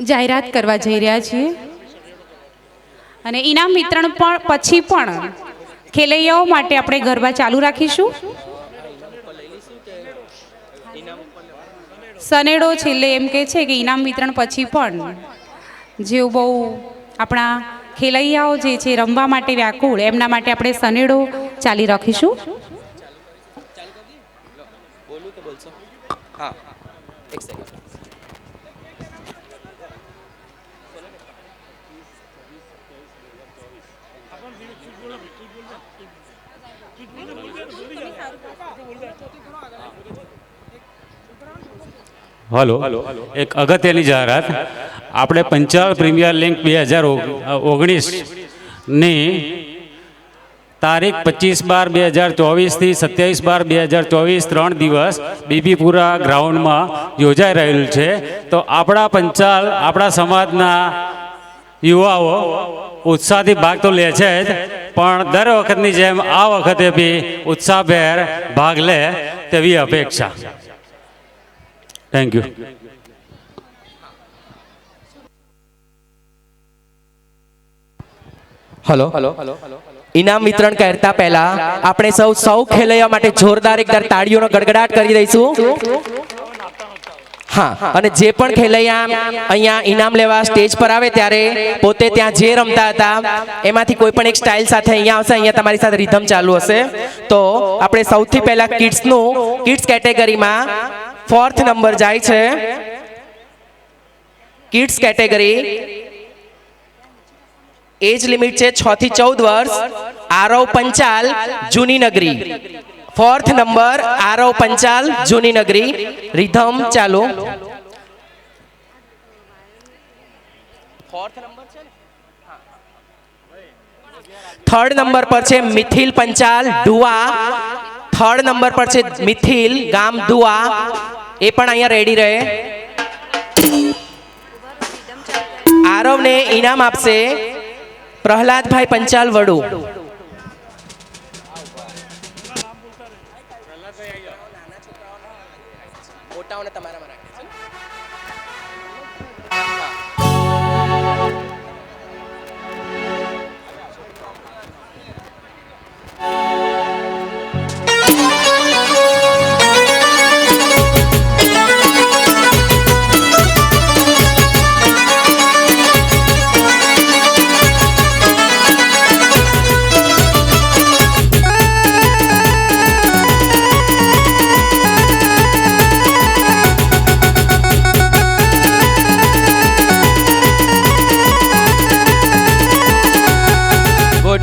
જાહેરાત કરવા જઈ રહ્યા છીએ. અને ઇનામ વિતરણ પણ પછી પણ ખેલૈયાઓ માટે આપણે ગરબા ચાલુ રાખીશું. સનેડો છેલ્લે એમ કહે છે કે ઇનામ વિતરણ પછી પણ જેવું બહુ આપણા ખેલૈયાઓ જે છે રમવા માટે વ્યાકુળ, એમના માટે આપણે સનેડો ચાલી રાખીશું. હલો, એક અગત્યની જાહેરાત. આપણે પંચાલ પ્રીમિયર લીગ 2019ની તારીખ 25/12/2024 થી 27/12/2024 3 દિવસ બીબીપુરા ગ્રાઉન્ડમાં યોજાઈ રહેલું છે. તો આપણા પંચાલ, આપણા સમાજના યુવાઓ ઉત્સાહથી ભાગ તો લે છે જ, પણ દર વખતની જેમ આ વખતે બી ઉત્સાહભેર ભાગ લે તેવી અપેક્ષા. Thank you. હલો, ઇનામ વિતરણ કરતા પહેલા આપણે સૌ ખેલૈયા માટે જોરદાર એકવાર તાળીઓનો ગડગડાટ કરી દઈશું. હા, અને જે પણ ખેલૈયા અહીંયા ઇનામ લેવા સ્ટેજ પર આવે ત્યારે પોતે ત્યાં જે રમતા હતા એમાંથી કોઈ પણ એક સ્ટાઇલ સાથે અહીંયા આવશે. અહીંયા તમારી સાથે રિધમ ચાલુ હશે. તો આપણે સૌથી પહેલા કિડ્સ કેટેગરીમાં 4th નંબર જાય છે. કિડ્સ કેટેગરી, એજ લિમિટ છે 6 થી 14 વર્ષ. આરવ પંચાલ, જૂની નગરી. 4th નંબર આરવ પંચાલ, જૂની નગરી. રિધમ ચાલુ. 3rd નંબર પર છે મિથિલ પંચાલ, ડુઆ. 3rd નંબર પર છે મિથિલ, ગામ દુઆ. એ પણ અહીંયા રેડી રહે. આરવને ઇનામ આપશે Prahladbhai Panchal, Vadu.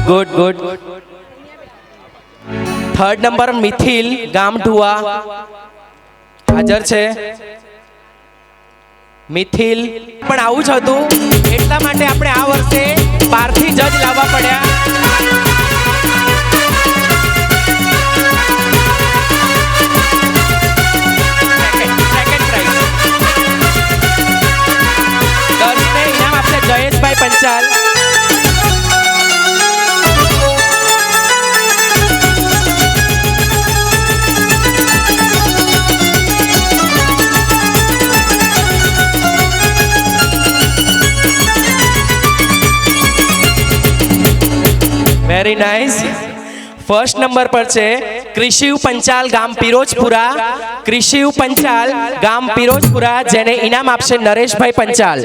Good good. 3rd number Mithil, ગામ ઢુઆ, હાજર છે. મિથિલ પણ આવું જ હતું, એટલા માટે આપણે આ વર્ષે 12 થી જજ લાવવા પડ્યા. Second prize. દર્શને ઇનામ આપશે Jayeshbhai Panchal. Very nice. 1st number પર છે ક્રિશિવ પંચાલ, ગામ પિરોજપુરા. ક્રિશિવ પંચાલ, ગામ પિરોજપુરા, જેને ઇનામ આપશે નરેશભાઈ પંચાલ.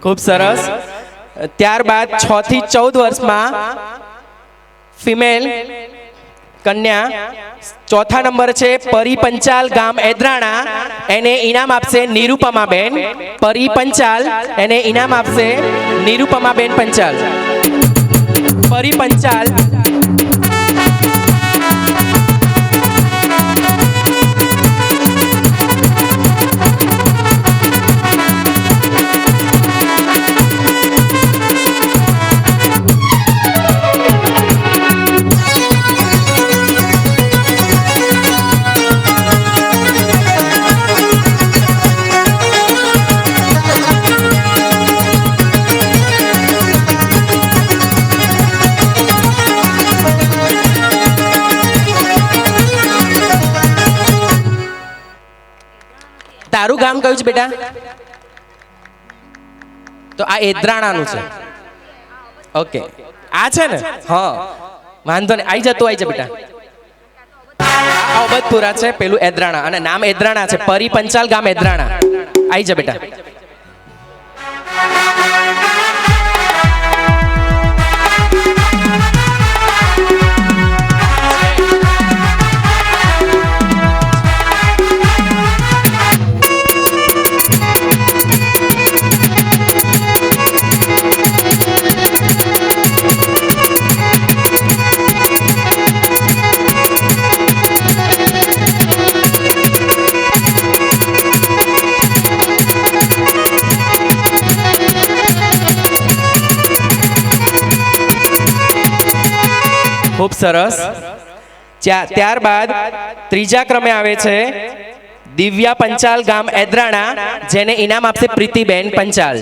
ખૂબ સરસ. ત્યારબાદ 6 થી 14 વર્ષમાં ફિમેલ કન્યા. 4થા નંબર છે પરી પંચાલ, ગામ એદરાણા. એને ઇનામ આપશે નિરૂપમાબેન. પરી પંચાલ, એને ઇનામ આપશે નિરૂપમાબેન પંચાલ. પરી પંચાલ. તારું ગામ કયું છે બેટા? તો આ એદરાણાનું છે. ઓકે, આ છે ને? હા, વાંધો નહીં, આવી જા બેટા. અવબતપુરા છે, પેલું એદરાણા, અને નામ એદરાણા છે. પરી પંચાલ, ગામ એદરાણા. આવી જા બેટા. ખૂબ સરસ. ત્યારબાદ ત્રીજા ક્રમે આવે છે દિવ્યા પંચાલ ગામ એદરાણા, જેને ઇનામ આપશે પ્રીતિબેન પંચાલ.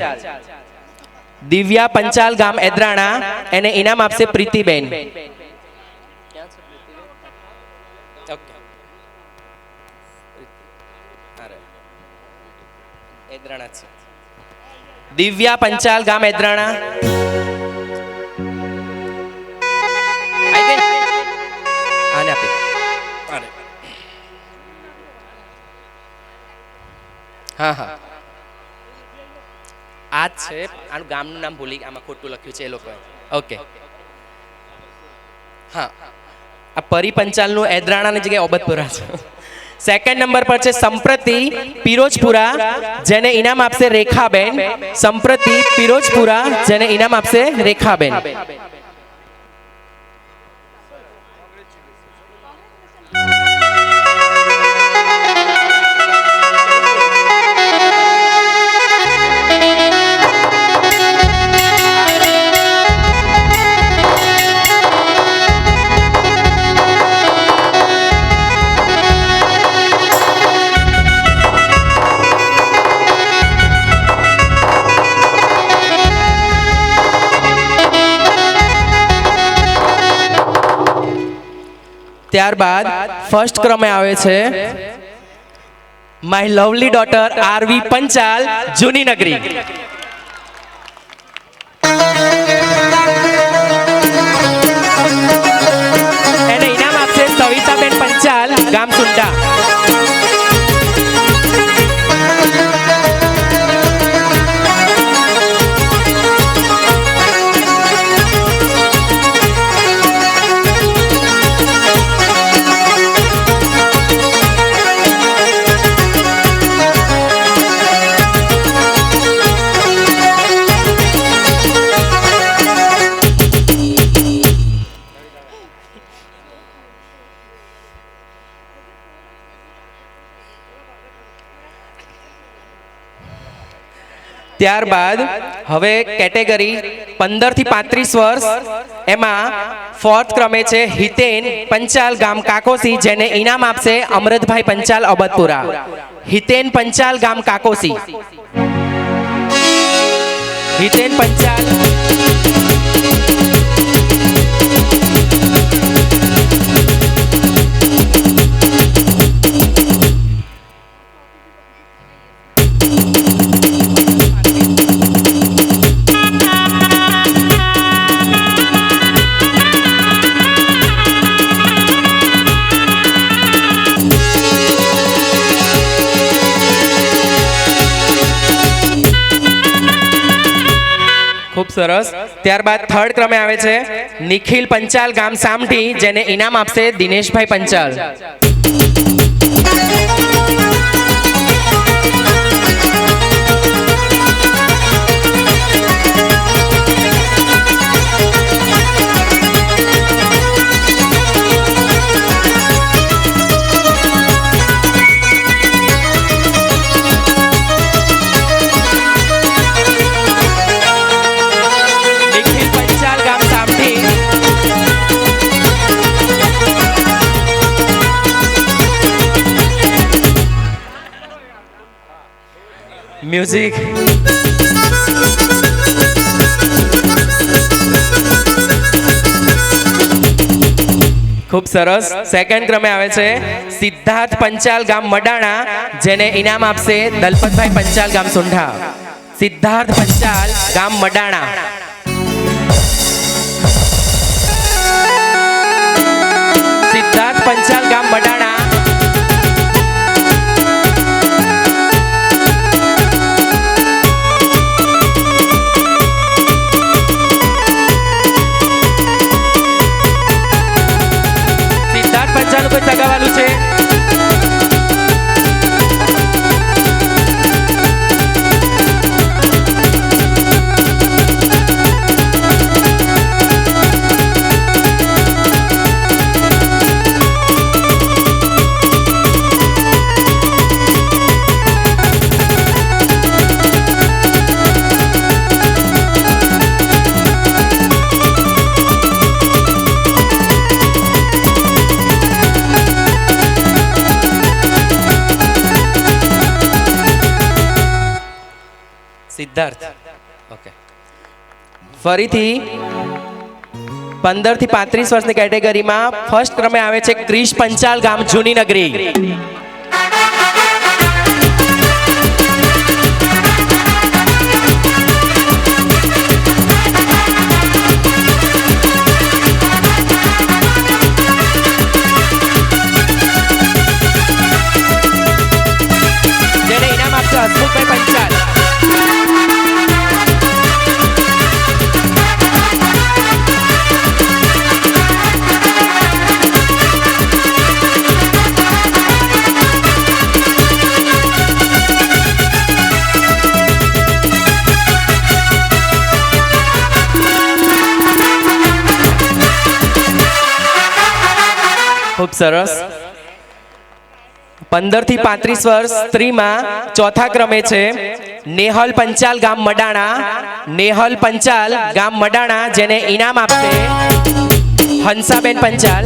દિવ્યા પંચાલ ગામ એદરાણા, એને ઇનામ આપશે પ્રીતિબેન. દિવ્યા પંચાલ ગામ એદરાણા. આને આપી. હા હા, આ જ છે. આનું ગામનું નામ ભૂલી, આમાં ખોટું લખ્યું છે એ લોકોએ. ઓકે, હા, આ પરી પંચાલનું એદરાણાની જગ્યાએ ઓબતપુરા છે. સેકન્ડ નંબર પર છે સંપ્રતિ પિરોજપુરા, જેને ઇનામ આપશે રેખાબેન. સંપ્રતિ પિરોજપુરા, જેને ઇનામ આપશે રેખાબેન. ત્યારબાદ ફર્સ્ટ ક્રમે આવે છે my lovely daughter Aarvi Panchal, જૂની નગરી. એને ઇનામ આપશે સવિતાબેન પંચાલ, ગામ સુંડા. ત્યારબાદ હવે કેટેગરી 15 થી 35 વર્ષ, એમાં ફોર્થ ક્રમે છે હિતેન પંચાલ ગામ કાકોસી, જેને ઇનામ આપશે અમૃતભાઈ પંચાલ અબતપુરા. હિતેન પંચાલ ગામ કાકોસી. હિતેન પંચાલ. ખૂબ સરસ. ત્યારબાદ થર્ડ ક્રમે આવે છે નિખિલ પંચાલ ગામ સામઠી, જેને ઇનામ આપશે દિનેશભાઈ પંચાલ. મ્યુઝિક. ખૂબ સરસ. સેકન્ડ ક્રમે આવે છે સિદ્ધાર્થ પંચાલ ગામ મડાણા, જેને ઇનામ આપશે દલપતભાઈ પંચાલ ગામ સુંઢા. સિદ્ધાર્થ પંચાલ ગામ મડાણા. સિદ્ધાર્થ પંચાલ ગામ મડાણા. કોઈ સગાવાલું છે? સિદ્ધાર્થ. ઓકે. ફરીથી 15 થી 35 વર્ષની કેટેગરીમાં ફર્સ્ટ ક્રમે આવે છે ક્રિશ પંચાલ, ગામ જૂની નગરી. જેને ઇનામ આપશે હસમુખભાઈ પંચાલ. ખૂબ સરસ. 15 થી 35 વર્ષ સ્ત્રીમાં ચોથા ક્રમે છે નેહલ પંચાલ, ગામ મડાણા. નેહલ પંચાલ, ગામ મડાણા, જેને ઇનામ આપશે હંસાબેન પંચાલ.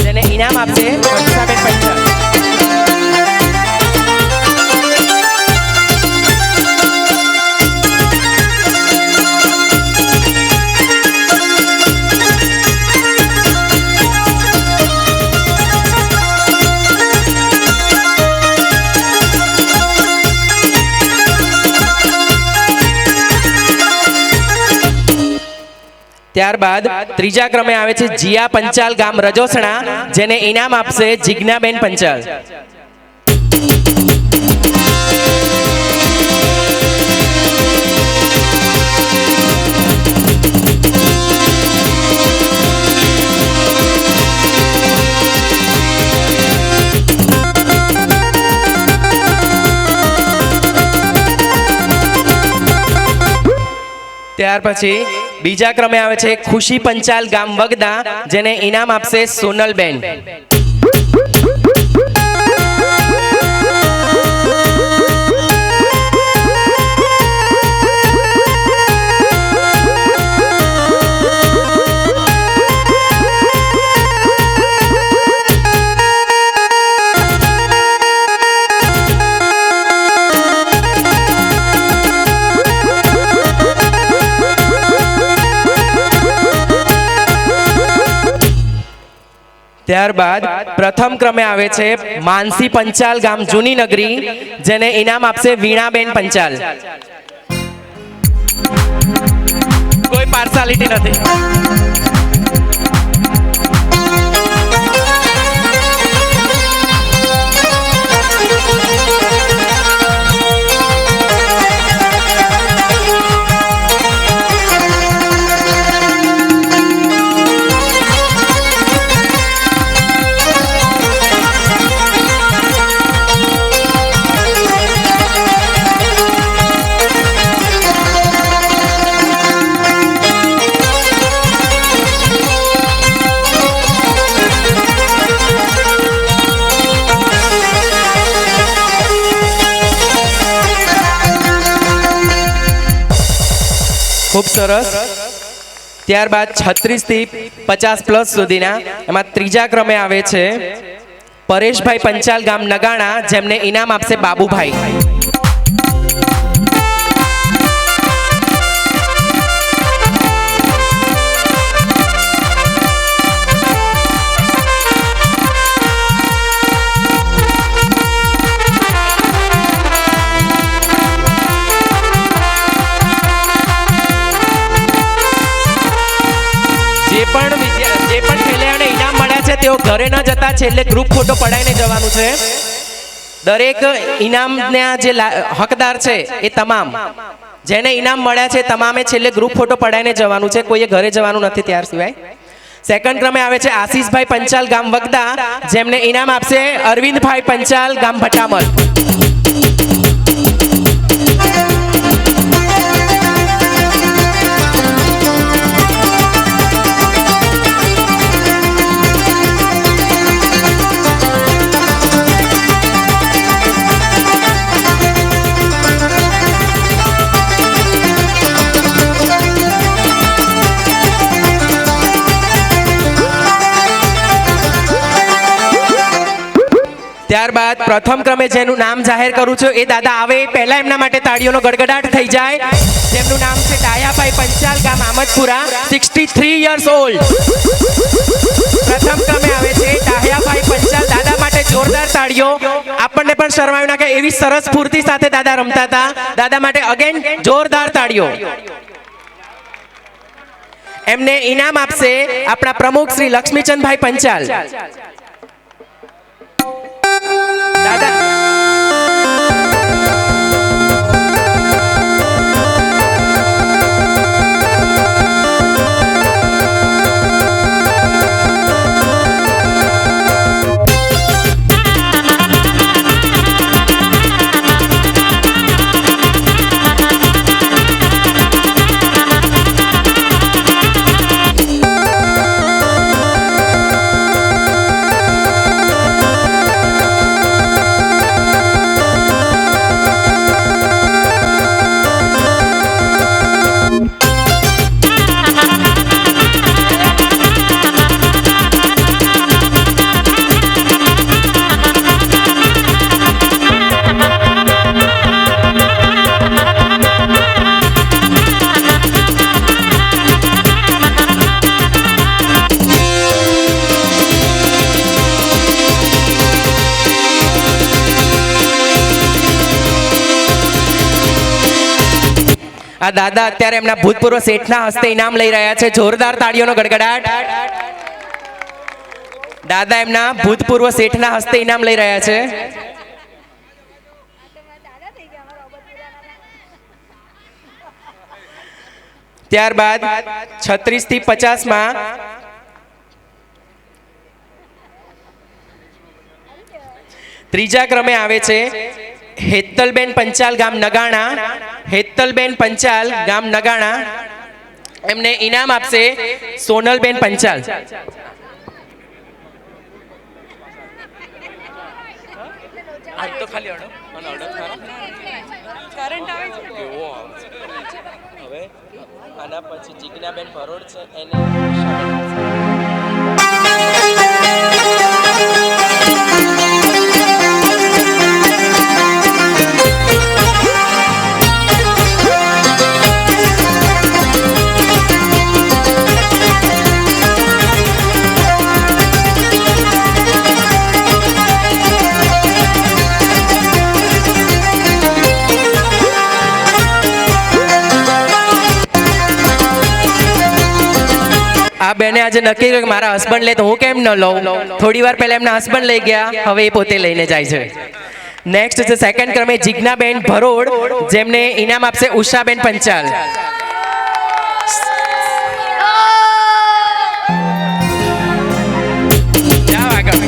જેને ઇનામ આપશે હંસાબેન પંચાલ. ત્યારબાદ ત્રીજા ક્રમે આવે છે જીયા પંચાલ, ગામ રજોસણા, જેને ઇનામ આપશે જિજ્ઞાબેન પંચાલ. ત્યાર પછી બીજા ક્રમે આવે છે ખુશી પંચાલ, ગામ વગદા, જેને ઇનામ આપશે સોનલબેન. ત્યારબાદ પ્રથમ ક્રમે આવે છે માનસી પંચાલ, ગામ જૂની નગરી, જેને ઇનામ આપશે વીણાબેન પંચાલ. કોઈ પાર્સાલિટી નથી. ખૂબ સરસ. ત્યારબાદ 36 થી 50 પ્લસ સુધીના એમાં ત્રીજા ક્રમે આવે છે પરેશભાઈ પંચાલ, ગામ નગાણા, જેમને ઇનામ આપશે બાબુભાઈ. જે પણ ખેલાડીઓને ઇનામ મળ્યા છે તેઓ ઘરે ન જતા છેલ્લે ગ્રુપ ફોટો પડાવીને જવાનું છે. દરેક ઇનામના જે હકદાર છે એ તમામ જેને ઇનામ મળ્યા છે તમામે છેલ્લે ગ્રુપ ફોટો પડાવીને જવાનું છે. કોઈએ ઘરે જવાનું નથી ત્યાર સિવાય. સેકન્ડ ક્રમે આવે છે આશીષભાઈ પંચાલ, ગામ વગદા, જેમને ઇનામ આપશે અરવિંદભાઈ પંચાલ, ગામ ભટામલ. ત્યારબાદ પ્રથમ ક્રમે જેનું નામ જાહેર કરું છું એ દાદા આવે એ પહેલા એમના માટે તાળીઓનો ગડગડાટ થઈ જાય. જેમનું નામ છે ડાયાભાઈ પંચાલ, ગામ આમદપુરા, 63 યર્સ ઓલ્ડ. પ્રથમ ક્રમે આવે છે ડાયાભાઈ પંચાલ. દાદા માટે જોરદાર તાળીઓ. આપણને પણ શરમાયું ના કે એવી સરસ સ્ફૂર્તિ સાથે દાદા રમતા હતા. દાદા માટે અગેન જોરદાર તાળીઓ. એમને ઇનામ આપશે આપણા પ્રમુખ શ્રી લક્ષ્મીચંદભાઈ પંચાલ. દાદા આ દાદા અત્યારે એમના ભૂતપૂર્વ શેઠના હસ્તે ઇનામ લઈ રહ્યા છે. જોરદાર તાળીઓનો ગડગડાટ. દાદા એમના ભૂતપૂર્વ શેઠના હસ્તે ઇનામ લઈ રહ્યા છે. ત્યારબાદ 36 થી 50 માં ત્રીજા ક્રમે આવે છે હેતલબેન પંચાલ, ગામ નગાણા. હેતલબેન પંચાલ, ગામ નગાણા. એમને ઇનામ આપશે સોનલબેન પંચાલ. આજ તો ખાલી અડો અને અડો કરંટ આવે છે હવે આના પછી જીજ્ઞાબેન ભરોડ છે એને આ બેને આજે નક્કી કર્યું કે મારા હસબન્ડ લે તો હું કેમ ન લઉં. થોડી વાર પહેલા એમના હસબન્ડ લઈ ગયા, હવે એ પોતે લઈને જાય છે. નેક્સ્ટ છે સેકન્ડ ક્રમે જીજ્ઞાબેન ભરોડ, જેમને ઇનામ આપશે ઉષાબેન પંચાલ. જાઓ આગળ.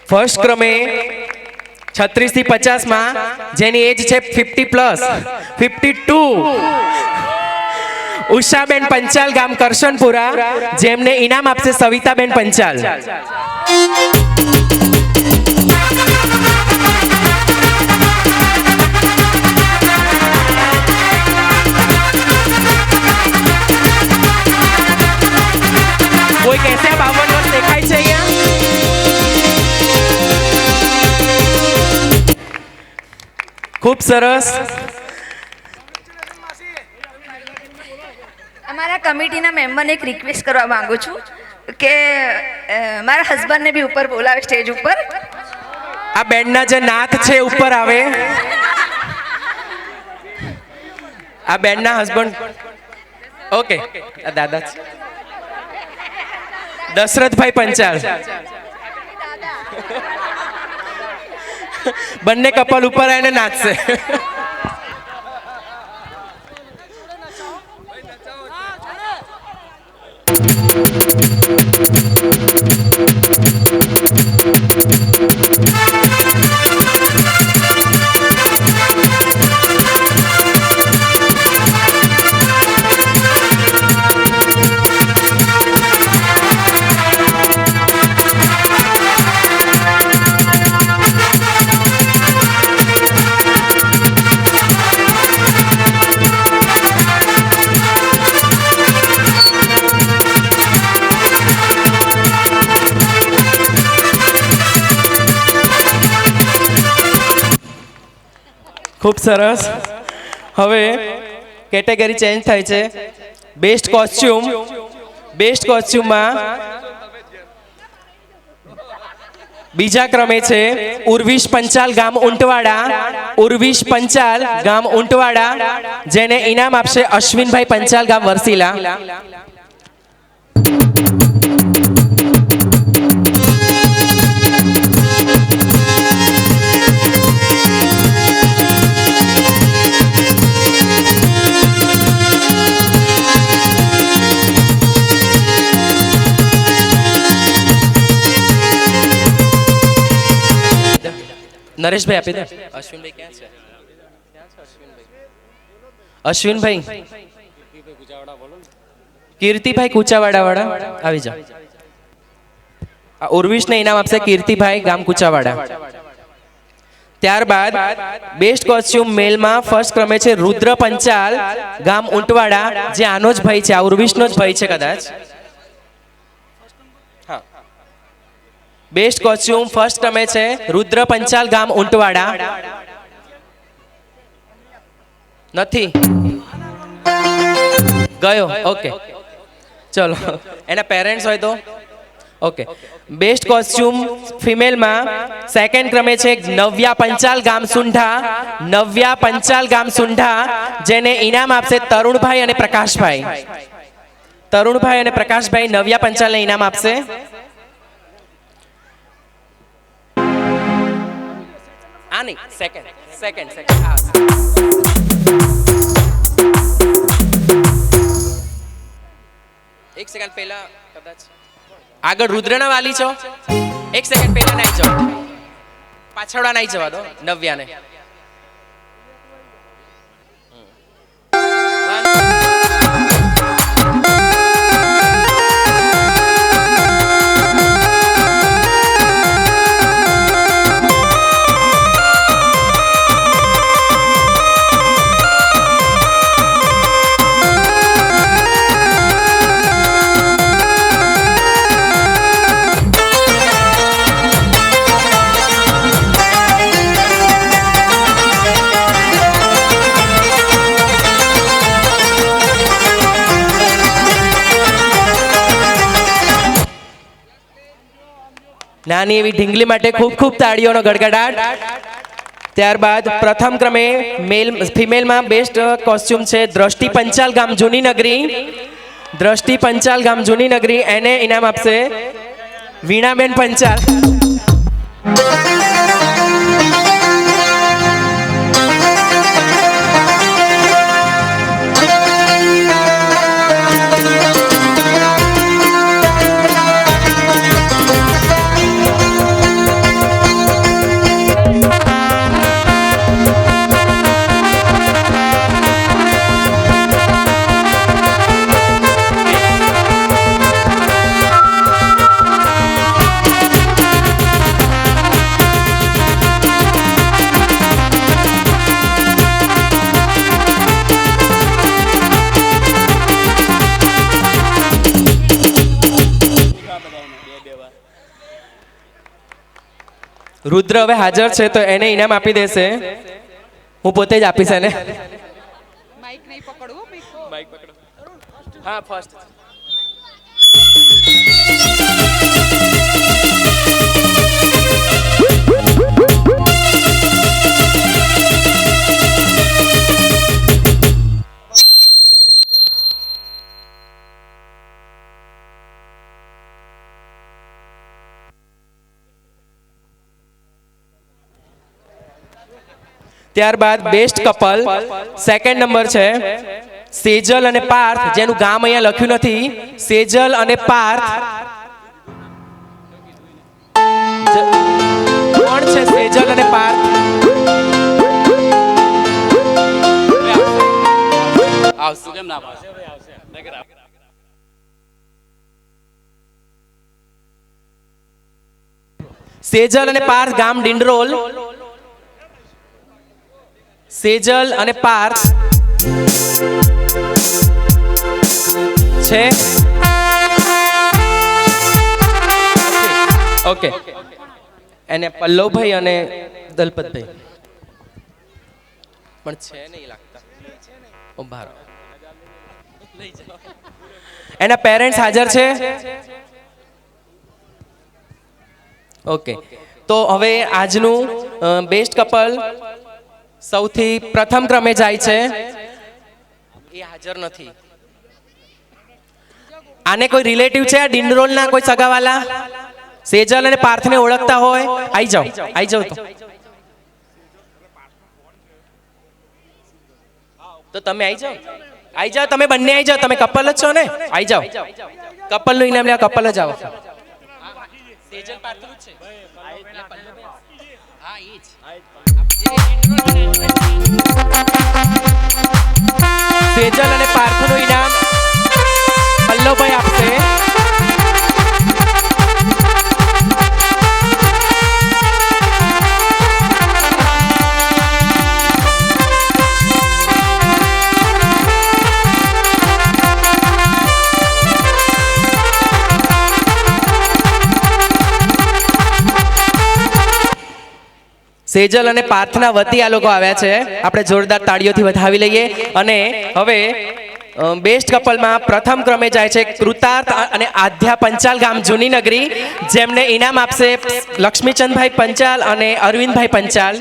ફર્સ્ટ ક્રમે 36 થી 50 માં જેની એજ છે 50+, 52, ઉષાબેન પંચાલ, ગામ કરશનપુરા, જેમને ઇનામ આપશે સવિતાબેન પંચાલ. કોઈ કહેશે 52 વર્ષ દેખાય છે અહીંયા? ખૂબ સરસ. અમારા કમિટીના મેમ્બરને એક રિક્વેસ્ટ કરવા માંગુ છું કે મારા હસબન્ડને બી ઉપર બોલાવે સ્ટેજ ઉપર. આ બેન્ડના જે નાથ છે ઉપર આવે. આ બેન્ડના હસબન્ડ ઓકે આ દાદા છે દશરથભાઈ પંચાલ. બંને કપલ ઉપર આવીને નાચશે. ખૂબ સરસ. હવે કેટેગરી ચેન્જ થાય છે. બેસ્ટ કોસ્ચ્યુમમાં બીજા ક્રમે છે ઉર્વિશ પંચાલ ગામ ઉંટવાડા જેને ઇનામ આપશે અશ્વિનભાઈ પંચાલ ગામ વરસીલા. નરેશભાઈ આપી દે. અશ્વિનભાઈ ક્યાં છે? અશ્વિનભાઈ કીર્તિભાઈ કુચાવાડા વાળા આવી જાઓ. આ ઉર્વિશને ઇનામ આપશે કીર્તિભાઈ ગામ કુચાવાડા. ત્યારબાદ બેસ્ટ કોસ્ચ્યુમ મેલમાં ફર્સ્ટ ક્રમે છે રુદ્ર પંચાલ ગામ ઉંટવાડા જે આનો જ ભાઈ છે, આ ઉર્વિશનો જ ભાઈ છે કદાચ. બેસ્ટ કોસ્ચ્યુમ ફર્સ્ટ ક્રમે છે રુદ્ર પંચાલ ગામ ઉંટવાડા. નથી ગયો. ઓકે ચલો એના પેરેન્ટ્સ હોય તો ઓકે. બેસ્ટ કોસ્ચ્યુમ ફિમેલમાં સેકન્ડ ક્રમે છે નવ્યા પંચાલ ગામ સુંઢા જેને ઇનામ આપશે તરુણભાઈ અને પ્રકાશભાઈ. નવ્યા પંચાલને ઇનામ આપશે. આની સેકન્ડ એક સેકન્ડ પહેલા કદાચ આગળ રુદ્રના વાલી છો. એક સેકન્ડ પહેલા નાઈ જાઓ, પાછળવા નાઈ જવા દો નવ્યાને. નાની એવી ઢીંગલી માટે ખૂબ ખૂબ તાળીઓનો ગડગડાટ. ત્યારબાદ પ્રથમ ક્રમે ફિમેલમાં બેસ્ટ કોસ્ચ્યુમ છે દ્રષ્ટિ પંચાલ ગામ જૂની નગરી. એને ઇનામ આપશે વીણાબેન પંચાલ. રુદ્ર હવે હાજર છે તો એને ઇનામ આપી દેશે. હું પોતે જ આપીશ એને. માઈક નહીં પકડવું. માઈક પકડો. હા ફર્સ્ટ. ત્યારબાદ બેસ્ટ કપલ સેકન્ડ નંબર છે સેજલ અને પાર્થ, જેનું ગામ અહીંયા લખ્યું નથી. સેજલ અને પાર્થ કોણ છે? સેજલ અને પાર્થ સેજલ અને પાર્થ ગામ ડિંડરોલ. સેજલ અને પાર્થ છે. ઓકે એને પલ્લવભાઈ અને દલપતભાઈ. પણ છે નહીં લાગતા. ઉભા રહો. લઈ જાઓ. એના પેરેન્ટ્સ હાજર છે? ઓકે, તો હવે આજનું બેસ્ટ કપલ સૌથી પ્રથમ ક્રમે જાય છે. એ હાજર નથી. આને કોઈ રિલેટિવ છે ડિંડરોલના, કોઈ સગાવાલા? સેજલ અને પાર્થને ઓળખતા હોય આવી જાઓ, આવી જાઓ. તો તમે આવી જાઓ, આવી જાઓ, તમે બંને આવી જાઓ. તમે કપલ જ છો ને, આવી જાઓ. કપલનું ઇનામ લેવા કપલ જ આવો. સેજલ પાર્થનું જ છે. હા, એ જ. સેજલ અને પાર્થનું ઇનામ પલ્લવભાઈ આપશે. સેજલ અને પાર્થના વતી આ લોકો આવ્યા છે. આપણે જોરદાર તાળીઓથી વધાવી લઈએ. અને હવે બેસ્ટ કપલમાં પ્રથમ ક્રમે જાય છે કૃતાર્થ અને આધ્યા પંચાલ, ગામ જૂની નગરી, જેમને ઇનામ આપશે લક્ષ્મીચંદભાઈ પંચાલ અને Arvindbhai Panchal.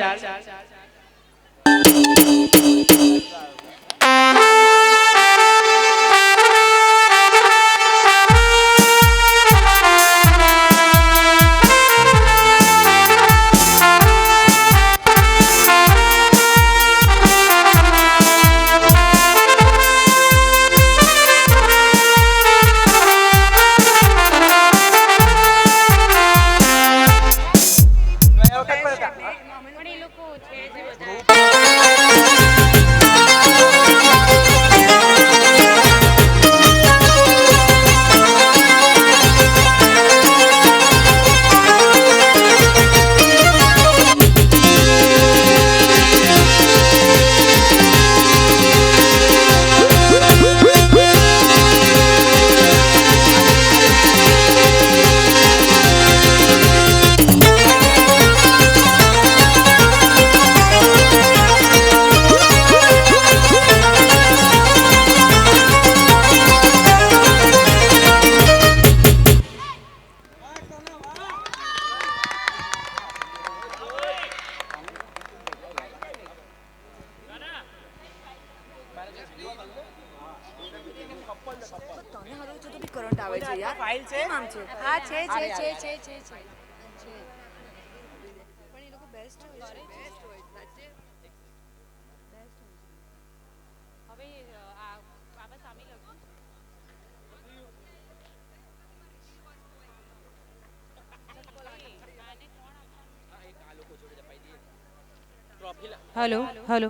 Hello hello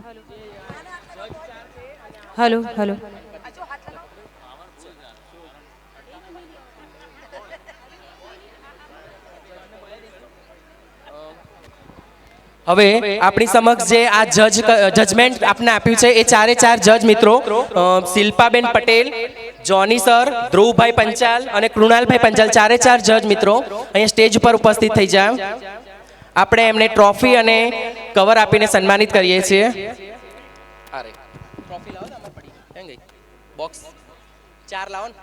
hello hello. હવે આપણી સમક્ષ જે આ જજમેન્ટ આપને આપ્યું છે એ ચારે ચાર જજ મિત્રો શિલ્પાબેન પટેલ, જોની સર, ધ્રુવભાઈ પંચાલ અને કૃણાલભાઈ પંચાલ, ચારે ચાર જજ મિત્રો અહીંયા સ્ટેજ ઉપર ઉપસ્થિત થઈ જાય. આપણે એમને ટ્રોફી અને કવર આપીને સન્માનિત કરીએ છીએ. ટ્રોફી લાવો ને, અમાર પડી એમ ગઈ બોક્સ ચાર લાવો ને.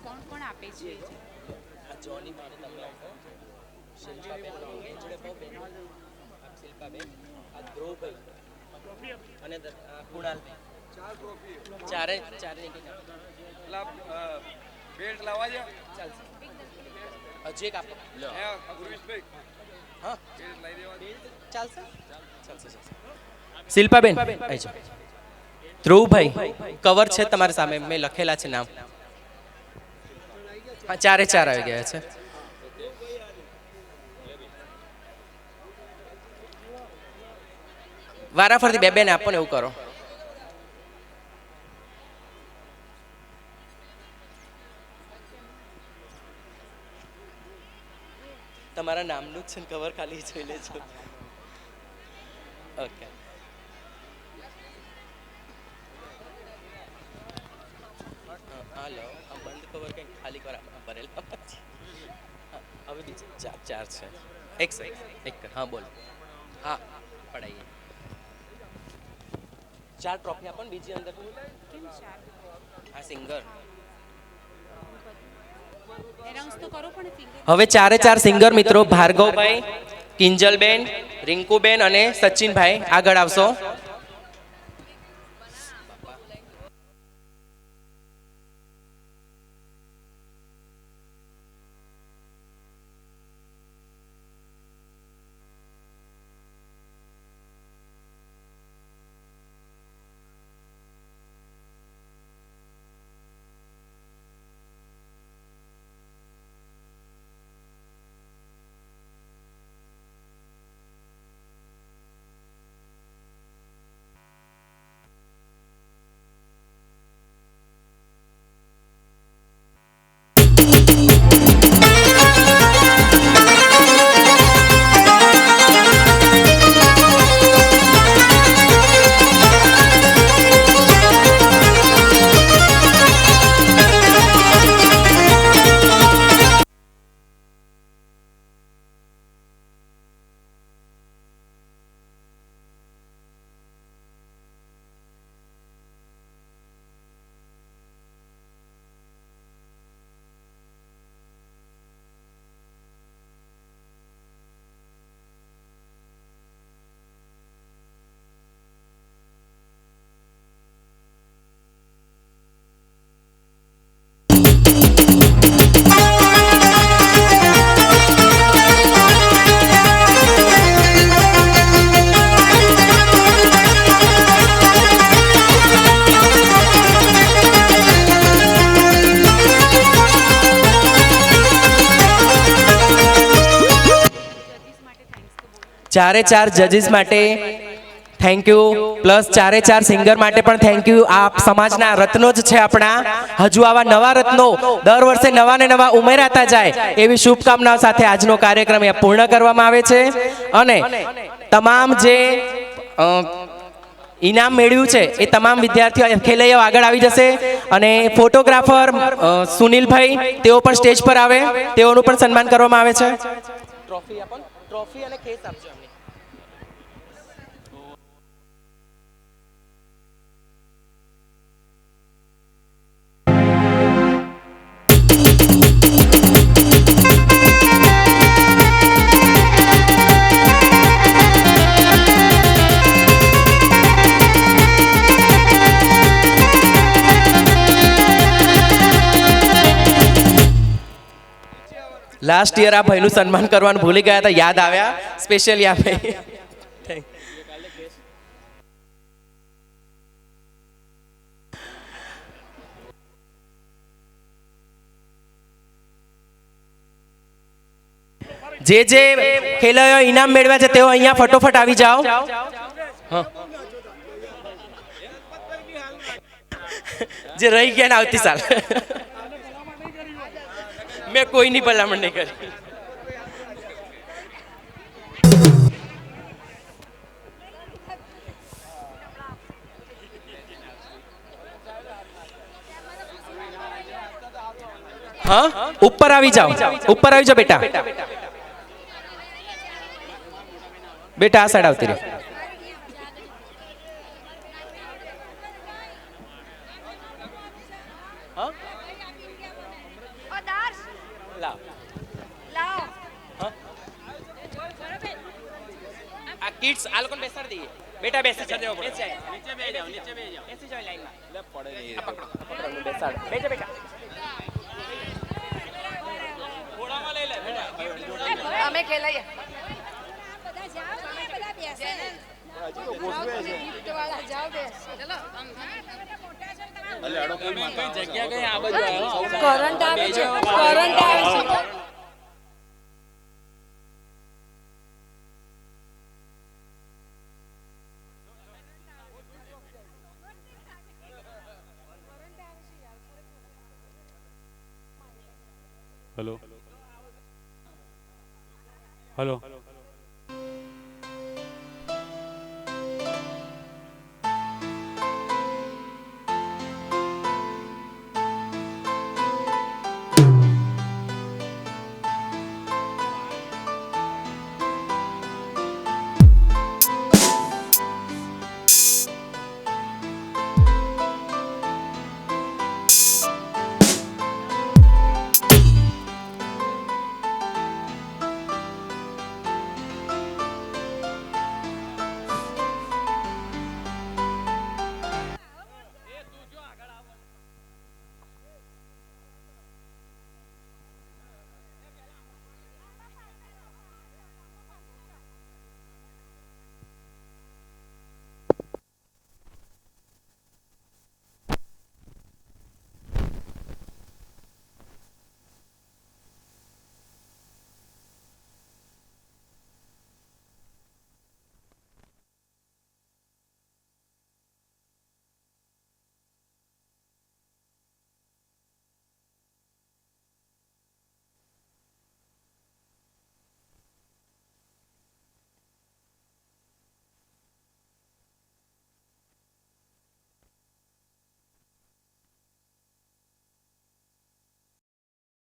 કોણ કોણ આપે છે? જોની બેન તમને આપો, શિલ્પાબેન જોડે બહુ બેન, શિલ્પાબેન, આ ધ્રુવભાઈ અને કૃણાલભાઈ, ચારે ચારે બેલ્ટ લાવવા દે. ચાલશે. હજુ એક આપો. ગુરવીશભાઈ, હા બેલ્ટ લઈ દેવા દે. ચાલશે. શિલ્પાબેન આવી જાઓ. ધ્રુવભાઈ કવર છે તમારી સામે, મેં લખેલા છે નામ. હા, ચારે ચાર આવી ગયા છે. વારાફરતી બે બેને આપો ને એવું કરો. તમારા નામનું જ છે ને કવર ખાલી જોઈ લેજો. ઓકે. હાલો, આ બંધ કવર કંઈક ખાલી કર ભરેલા પછી હવે બીજી ચાર છે એક હા બોલ હા પડાઈએ 4 ટ્રોફી આપણ બીજી અંદર આ સિંગર હવે 4 સિંગર મિત્રો ભાર્ગવભાઈ, કિંજલબેન, રિંકુબેન અને સચિનભાઈ આગળ આવશો. ચારે ચાર જજીસ માટે થેન્ક યુ પ્લસ ચારે ચાર સિંગર માટે પણ થેન્ક યુ. આપ સમાજના રત્નો જ છે આપણા. હજુ આવા નવા રત્નો દર વર્ષે નવા ને નવા ઉમેરાતા જાય એવી શુભકામનાઓ સાથે આજનો કાર્યક્રમ અહીંયા પૂર્ણ કરવામાં આવે છે. અને તમામ જે ઇનામ મેળવ્યું છે એ તમામ વિદ્યાર્થીઓ ખેલૈયાઓ આગળ આવી જશે અને ફોટોગ્રાફર સુનિલભાઈ તેઓ પણ સ્ટેજ પર આવે, તેઓનું પણ સન્માન કરવામાં આવે છે. ટ્રોફી અને કેસ આપજો. લાસ્ટ યર આ ભાઈનું સન્માન કરવાનું ભૂલી ગયા હતા, યાદ આવ્યા સ્પેશિયલી આ ભાઈ. જે જે ખેલાડીઓ ઇનામ મેળવ્યા છે તેઓ અહીંયા ફટોફટ આવી જાઓ. જે રહી ગયા ને આવતી સાલ મેં કોઈની ભલામણ નહીં કરી. હા ઉપર આવી જાઓ, ઉપર આવી જાઓ બેટા. બેટા આ સાઈડ આવતી રહે. કિડ્સ આ લોકોને બેસાડી દઈએ. બેટા બેસી જાઓ, નીચે બેસી જાઓ, નીચે બેસી જાઓ, બેસી જાઓ લાઈનમાં. લે પડે નહીં. આ પકડો બેસાડ. બેજા બેટા. ઘોડામાં લઈ લે બેટા. અમે ખેલાઈએ. બધા જાઓ, બધા બેસે. હજી તો ગોઠવે છે. ગિફ્ટ વાળા જાઓ બેસ. ચલો. અલે આડો કોઈ માતા જગ્યા કઈ આ બાજુ આવ્યો. કરંટ આવે છે, કરંટ આવે છે. Hello hello